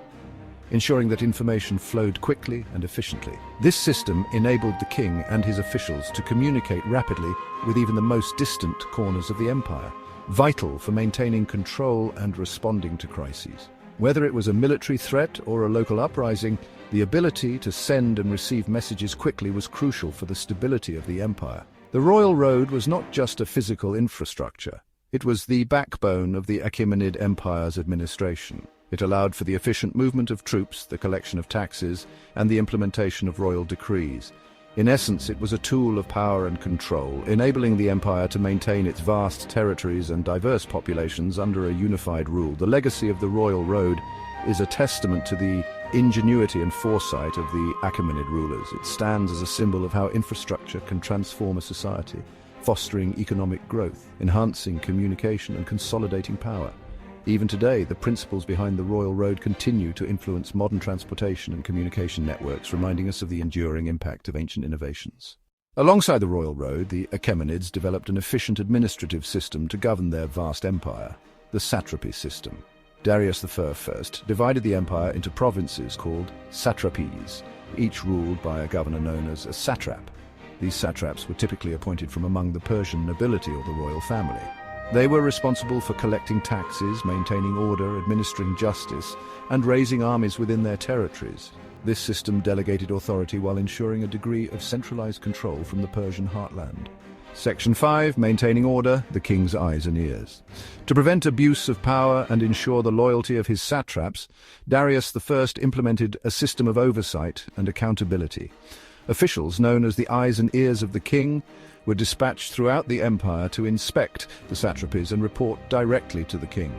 ensuring that information flowed quickly and efficiently. This system enabled the king and his officials to communicate rapidly with even the most distant corners of the empire, vital for maintaining control and responding to crises. Whether it was a military threat or a local uprising, the ability to send and receive messages quickly was crucial for the stability of the empire. The Royal Road was not just a physical infrastructure. It was the backbone of the Achaemenid Empire's administration. It allowed for the efficient movement of troops, the collection of taxes, and the implementation of royal decrees. In essence, it was a tool of power and control, enabling the empire to maintain its vast territories and diverse populations under a unified rule. The legacy of the Royal Road is a testament to the ingenuity and foresight of the Achaemenid rulers. It stands as a symbol of how infrastructure can transform a society, fostering economic growth, enhancing communication, and consolidating power. Even today, the principles behind the Royal Road continue to influence modern transportation and communication networks, reminding us of the enduring impact of ancient innovations. Alongside the Royal Road, the Achaemenids developed an efficient administrative system to govern their vast empire, the satrapy system. Darius I divided the empire into provinces called satrapies, each ruled by a governor known as a satrap. These satraps were typically appointed from among the Persian nobility or the royal family. They were responsible for collecting taxes, maintaining order, administering justice, and raising armies within their territories. This system delegated authority while ensuring a degree of centralized control from the Persian heartland. Section 5, maintaining order, the king's eyes and ears. To prevent abuse of power and ensure the loyalty of his satraps, Darius I implemented a system of oversight and accountability. Officials known as the eyes and ears of the king were dispatched throughout the empire to inspect the satrapies and report directly to the king.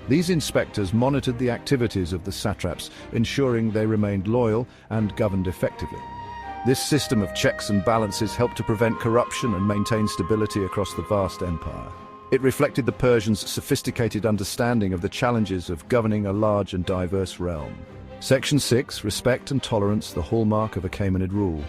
These inspectors monitored the activities of the satraps, ensuring they remained loyal and governed effectively. This system of checks and balances helped to prevent corruption and maintain stability across the vast empire. It reflected the Persians' sophisticated understanding of the challenges of governing a large and diverse realm. Section 6, respect and tolerance, the hallmark of Achaemenid rule.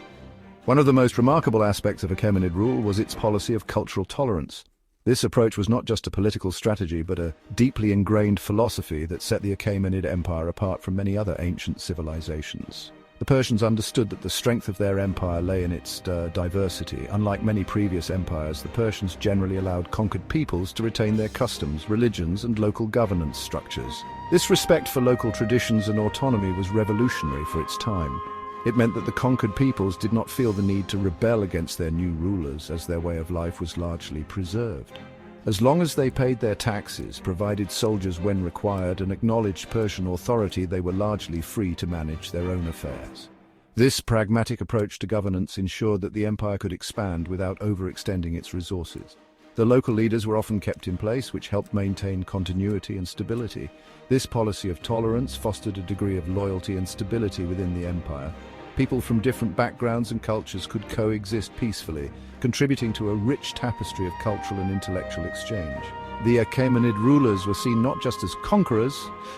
One of the most remarkable aspects of Achaemenid rule was its policy of cultural tolerance. This approach was not just a political strategy, but a deeply ingrained philosophy that set the Achaemenid Empire apart from many other ancient civilizations. The Persians understood that the strength of their empire lay in its diversity. Unlike many previous empires, the Persians generally allowed conquered peoples to retain their customs, religions, and local governance structures. This respect for local traditions and autonomy was revolutionary for its time. It meant that the conquered peoples did not feel the need to rebel against their new rulers, as their way of life was largely preserved. As long as they paid their taxes, provided soldiers when required, and acknowledged Persian authority, they were largely free to manage their own affairs. This pragmatic approach to governance ensured that the empire could expand without overextending its resources. The local leaders were often kept in place, which helped maintain continuity and stability. This policy of tolerance fostered a degree of loyalty and stability within the empire. People from different backgrounds and cultures could coexist peacefully, contributing to a rich tapestry of cultural and intellectual exchange. The Achaemenid rulers were seen not just as conquerors,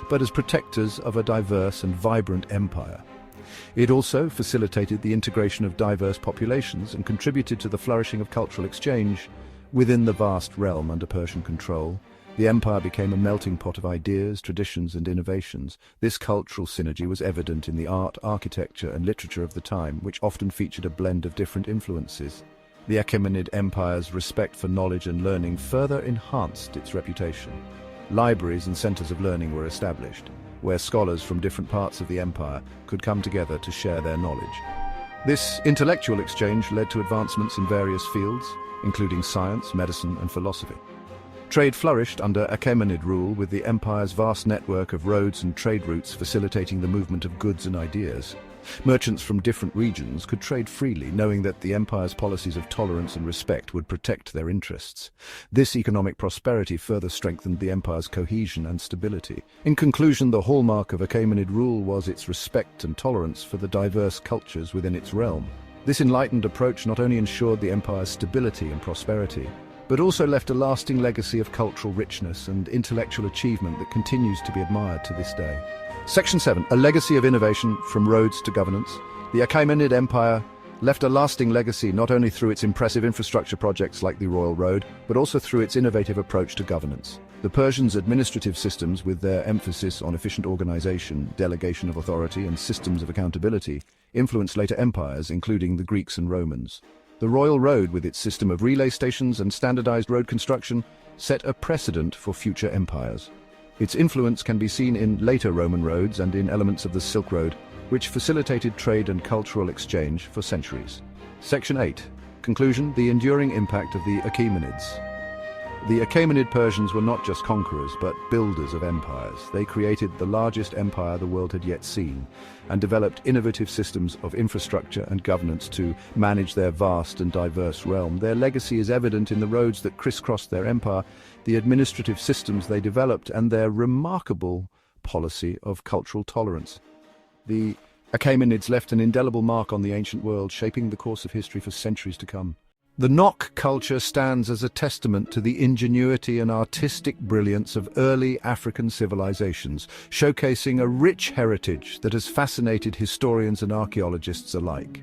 but as protectors of a diverse and vibrant empire. It also facilitated the integration of diverse populations and contributed to the flourishing of cultural exchange. Within the vast realm under Persian control, the empire became a melting pot of ideas, traditions, and innovations. This cultural synergy was evident in the art, architecture, and literature of the time, which often featured a blend of different influences. The Achaemenid Empire's respect for knowledge and learning further enhanced its reputation. Libraries and centers of learning were established, where scholars from different parts of the empire could come together to share their knowledge. This intellectual exchange led to advancements in various fields, including science, medicine, and philosophy. Trade flourished under Achaemenid rule, with the empire's vast network of roads and trade routes facilitating the movement of goods and ideas. Merchants from different regions could trade freely, knowing that the empire's policies of tolerance and respect would protect their interests. This economic prosperity further strengthened the empire's cohesion and stability. In conclusion, the hallmark of Achaemenid rule was its respect and tolerance for the diverse cultures within its realm. This enlightened approach not only ensured the empire's stability and prosperity, but also left a lasting legacy of cultural richness and intellectual achievement that continues to be admired to this day. Section 7. A legacy of innovation from roads to governance. The Achaemenid Empire left a lasting legacy not only through its impressive infrastructure projects like the Royal Road, but also through its innovative approach to governance. The Persians' administrative systems, with their emphasis on efficient organization, delegation of authority, and systems of accountability, influenced later empires, including the Greeks and Romans. The Royal Road, with its system of relay stations and standardized road construction, set a precedent for future empires. Its influence can be seen in later Roman roads and in elements of the Silk Road, which facilitated trade and cultural exchange for centuries. Section 8. Conclusion: the enduring impact of the Achaemenids. The Achaemenid Persians were not just conquerors, but builders of empires. They created the largest empire the world had yet seen, and developed innovative systems of infrastructure and governance to manage their vast and diverse realm. Their legacy is evident in the roads that crisscrossed their empire, the administrative systems they developed, and their remarkable policy of cultural tolerance. The Achaemenids left an indelible mark on the ancient world, shaping the course of history for centuries to come. The Nok culture stands as a testament to the ingenuity and artistic brilliance of early African civilizations, showcasing a rich heritage that has fascinated historians and archaeologists alike.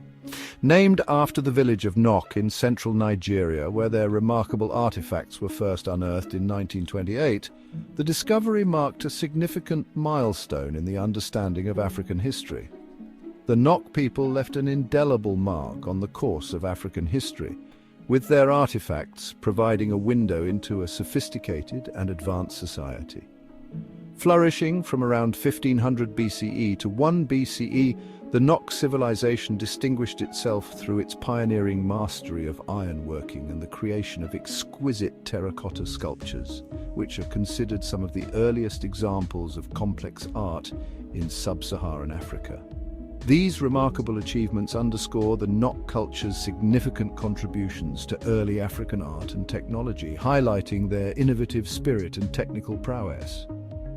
Named after the village of Nok in central Nigeria, where their remarkable artifacts were first unearthed in 1928, the discovery marked a significant milestone in the understanding of African history. The Nok people left an indelible mark on the course of African history, with their artifacts providing a window into a sophisticated and advanced society. Flourishing from around 1500 BCE to 1 BCE, the Nok civilization distinguished itself through its pioneering mastery of ironworking and the creation of exquisite terracotta sculptures, which are considered some of the earliest examples of complex art in sub-Saharan Africa. These remarkable achievements underscore the Nok culture's significant contributions to early African art and technology, highlighting their innovative spirit and technical prowess.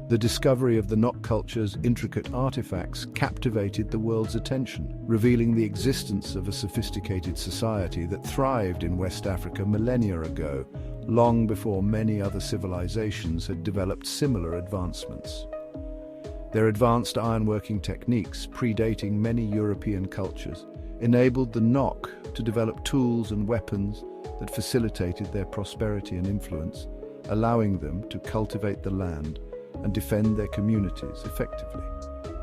The discovery of the Nok culture's intricate artifacts captivated the world's attention, revealing the existence of a sophisticated society that thrived in West Africa millennia ago, long before many other civilizations had developed similar advancements. Their advanced ironworking techniques, predating many European cultures, enabled the Nok to develop tools and weapons that facilitated their prosperity and influence, allowing them to cultivate the land and defend their communities effectively.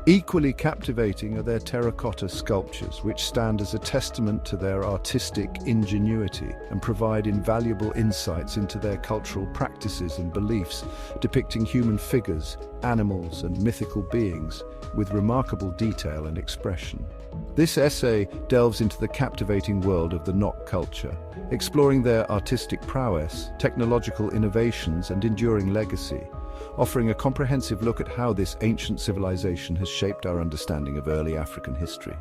Equally captivating are their terracotta sculptures, which stand as a testament to their artistic ingenuity and provide invaluable insights into their cultural practices and beliefs, depicting human figures, animals, and mythical beings with remarkable detail and expression. This essay delves into the captivating world of the Nok culture, exploring their artistic prowess, technological innovations, and enduring legacy, offering a comprehensive look at how this ancient civilization has shaped our understanding of early African history.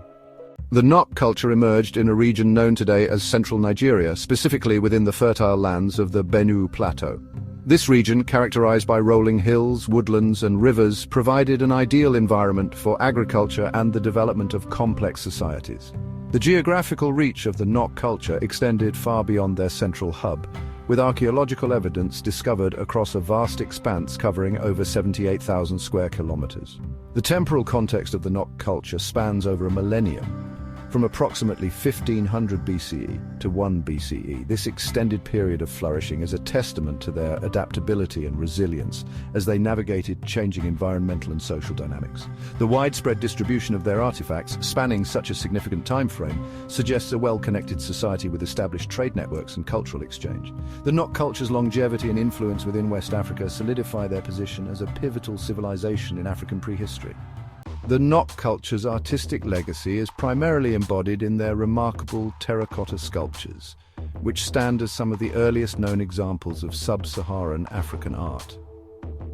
The Nok culture emerged in a region known today as central Nigeria, specifically within the fertile lands of the Benue Plateau. This region, characterized by rolling hills, woodlands, and rivers, provided an ideal environment for agriculture and the development of complex societies. The geographical reach of the Nok culture extended far beyond their central hub, with archaeological evidence discovered across a vast expanse covering over 78,000 square kilometers. The temporal context of the Nok culture spans over a millennium, from approximately 1500 BCE to 1 BCE. This extended period of flourishing is a testament to their adaptability and resilience as they navigated changing environmental and social dynamics. The widespread distribution of their artifacts, spanning such a significant time frame, suggests a well-connected society with established trade networks and cultural exchange. The Nok culture's longevity and influence within West Africa solidify their position as a pivotal civilization in African prehistory. The Nok culture's artistic legacy is primarily embodied in their remarkable terracotta sculptures, which stand as some of the earliest known examples of sub-Saharan African art.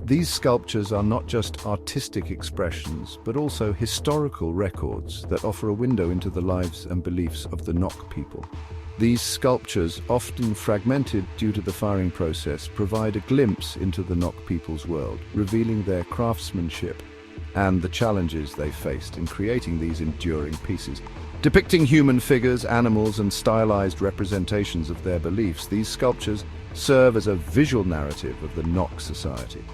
These sculptures are not just artistic expressions, but also historical records that offer a window into the lives and beliefs of the Nok people. These sculptures, often fragmented due to the firing process, provide a glimpse into the Nok people's world, revealing their craftsmanship and the challenges they faced in creating these enduring pieces. Depicting human figures, animals, and stylized representations of their beliefs, these sculptures serve as a visual narrative of the Nok society.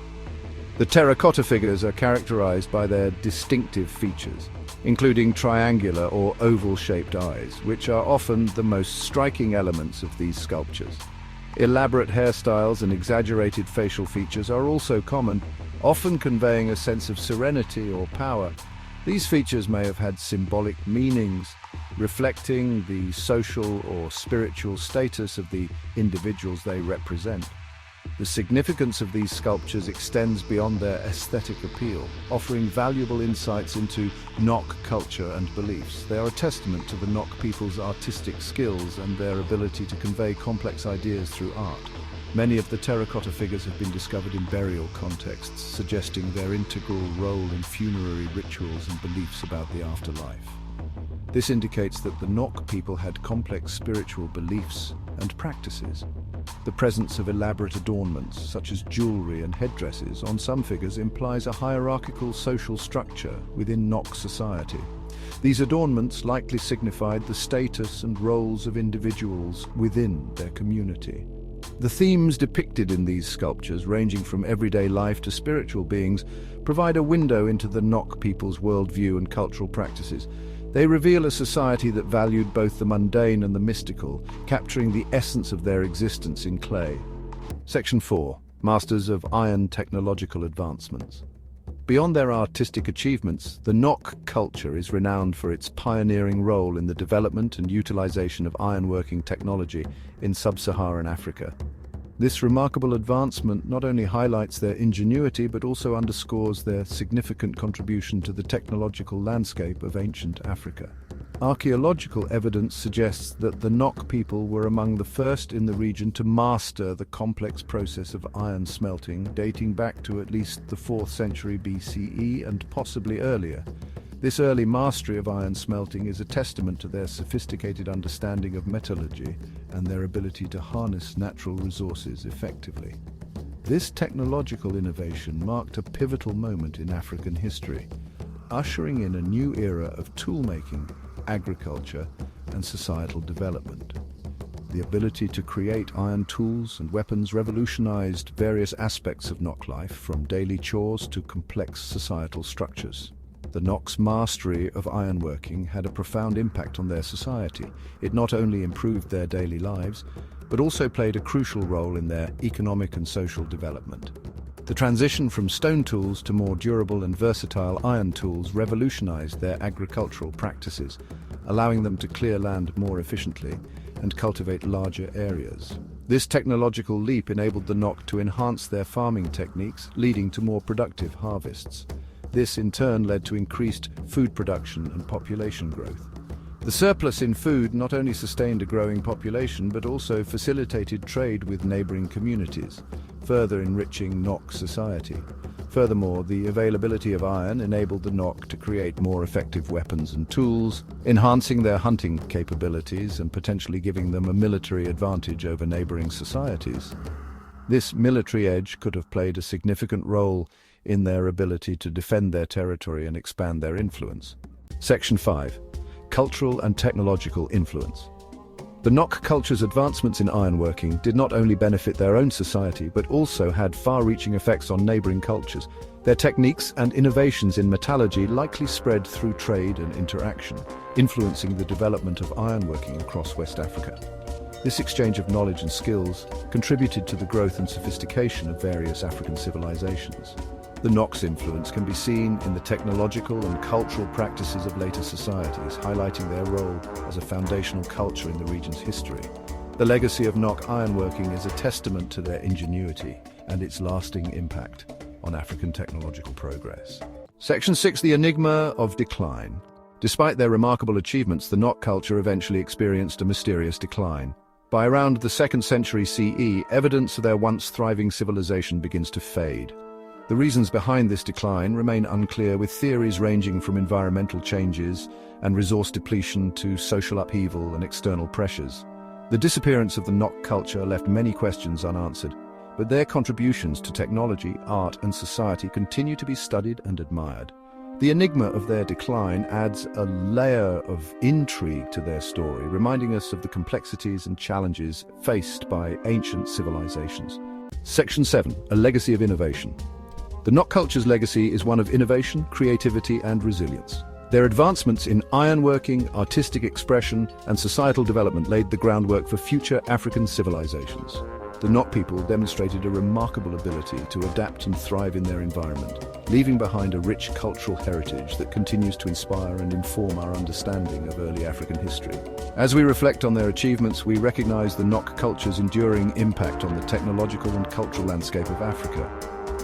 The terracotta figures are characterized by their distinctive features, including triangular or oval-shaped eyes, which are often the most striking elements of these sculptures. Elaborate hairstyles and exaggerated facial features are also common, often conveying a sense of serenity or power. These features may have had symbolic meanings, reflecting the social or spiritual status of the individuals they represent. The significance of these sculptures extends beyond their aesthetic appeal, offering valuable insights into Nok culture and beliefs. They are a testament to the Nok people's artistic skills and their ability to convey complex ideas through art. Many of the terracotta figures have been discovered in burial contexts, suggesting their integral role in funerary rituals and beliefs about the afterlife. This indicates that the Nok people had complex spiritual beliefs and practices. The presence of elaborate adornments, such as jewelry and headdresses, on some figures implies a hierarchical social structure within Nok society. These adornments likely signified the status and roles of individuals within their community. The themes depicted in these sculptures, ranging from everyday life to spiritual beings, provide a window into the Nok people's worldview and cultural practices. They reveal a society that valued both the mundane and the mystical, capturing the essence of their existence in clay. Section 4. Masters of Iron Technological Advancements. Beyond their artistic achievements, the Nok culture is renowned for its pioneering role in the development and utilization of ironworking technology in sub-Saharan Africa. This remarkable advancement not only highlights their ingenuity but also underscores their significant contribution to the technological landscape of ancient Africa. Archaeological evidence suggests that the Nok people were among the first in the region to master the complex process of iron smelting, dating back to at least the 4th century BCE and possibly earlier. This early mastery of iron smelting is a testament to their sophisticated understanding of metallurgy and their ability to harness natural resources effectively. This technological innovation marked a pivotal moment in African history, ushering in a new era of tool-making, agriculture, and societal development. The ability to create iron tools and weapons revolutionized various aspects of Nok life, from daily chores to complex societal structures. The Nok's mastery of ironworking had a profound impact on their society. It not only improved their daily lives, but also played a crucial role in their economic and social development. The transition from stone tools to more durable and versatile iron tools revolutionized their agricultural practices, allowing them to clear land more efficiently and cultivate larger areas. This technological leap enabled the Nok to enhance their farming techniques, leading to more productive harvests. This in turn led to increased food production and population growth. The surplus in food not only sustained a growing population but also facilitated trade with neighboring communities, further enriching Nok society. Furthermore, the availability of iron enabled the Nok to create more effective weapons and tools, enhancing their hunting capabilities and potentially giving them a military advantage over neighboring societies. This military edge could have played a significant role in their ability to defend their territory and expand their influence. Section 5. Cultural and technological influence. The Nok culture's advancements in ironworking did not only benefit their own society but also had far-reaching effects on neighboring cultures. Their techniques and innovations in metallurgy likely spread through trade and interaction, influencing the development of ironworking across West Africa. This exchange of knowledge and skills contributed to the growth and sophistication of various African civilizations. The Nok's influence can be seen in the technological and cultural practices of later societies, highlighting their role as a foundational culture in the region's history. The legacy of Nok ironworking is a testament to their ingenuity and its lasting impact on African technological progress. Section 6. The enigma of decline. Despite their remarkable achievements, the Nok culture eventually experienced a mysterious decline. By around the 2nd century CE, evidence of their once thriving civilization begins to fade. The reasons behind this decline remain unclear, with theories ranging from environmental changes and resource depletion to social upheaval and external pressures. The disappearance of the Nok culture left many questions unanswered, but their contributions to technology, art, and society continue to be studied and admired. The enigma of their decline adds a layer of intrigue to their story, reminding us of the complexities and challenges faced by ancient civilizations. Section 7. A legacy of innovation. The Nok culture's legacy is one of innovation, creativity, and resilience. Their advancements in ironworking, artistic expression, and societal development laid the groundwork for future African civilizations. The Nok people demonstrated a remarkable ability to adapt and thrive in their environment, leaving behind a rich cultural heritage that continues to inspire and inform our understanding of early African history. As we reflect on their achievements, we recognize the Nok culture's enduring impact on the technological and cultural landscape of Africa.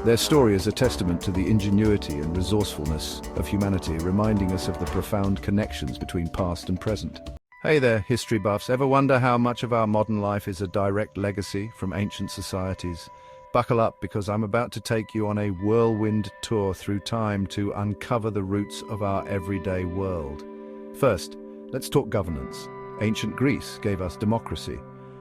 Their story is a testament to the ingenuity and resourcefulness of humanity, reminding us of the profound connections between past and present. Hey there, history buffs. Ever wonder how much of our modern life is a direct legacy from ancient societies? Buckle up, because I'm about to take you on a whirlwind tour through time to uncover the roots of our everyday world. First, let's talk governance. Ancient Greece gave us democracy,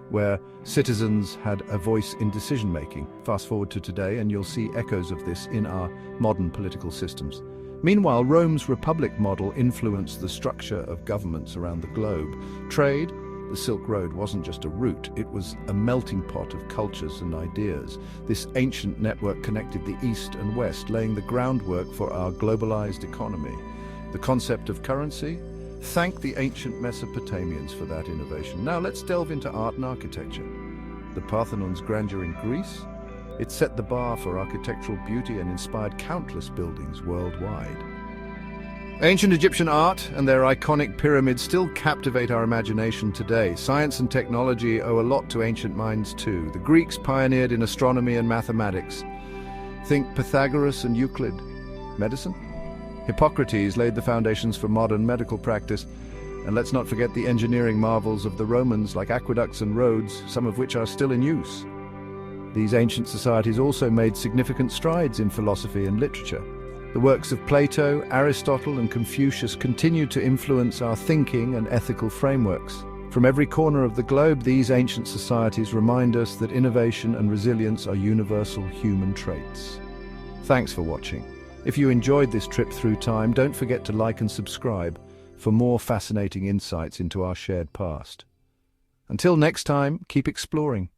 where citizens had a voice in decision-making. Fast forward to today and you'll see echoes of this in our modern political systems. Meanwhile, Rome's republic model influenced the structure of governments around the globe. Trade, the Silk Road, wasn't just a route, it was a melting pot of cultures and ideas. This ancient network connected the East and West, laying the groundwork for our globalized economy. The concept of currency? Thank the ancient Mesopotamians for that innovation. Now let's delve into art and architecture. The Parthenon's grandeur in Greece? It set the bar for architectural beauty and inspired countless buildings worldwide. Ancient Egyptian art and their iconic pyramids still captivate our imagination today. Science and technology owe a lot to ancient minds too. The Greeks pioneered in astronomy and mathematics. Think Pythagoras and Euclid. Medicine? Hippocrates laid the foundations for modern medical practice. And let's not forget the engineering marvels of the Romans, like aqueducts and roads, some of which are still in use. These ancient societies also made significant strides in philosophy and literature. The works of Plato, Aristotle, and Confucius continue to influence our thinking and ethical frameworks. From every corner of the globe, these ancient societies remind us that innovation and resilience are universal human traits. Thanks for watching. If you enjoyed this trip through time, don't forget to like and subscribe for more fascinating insights into our shared past. Until next time, keep exploring.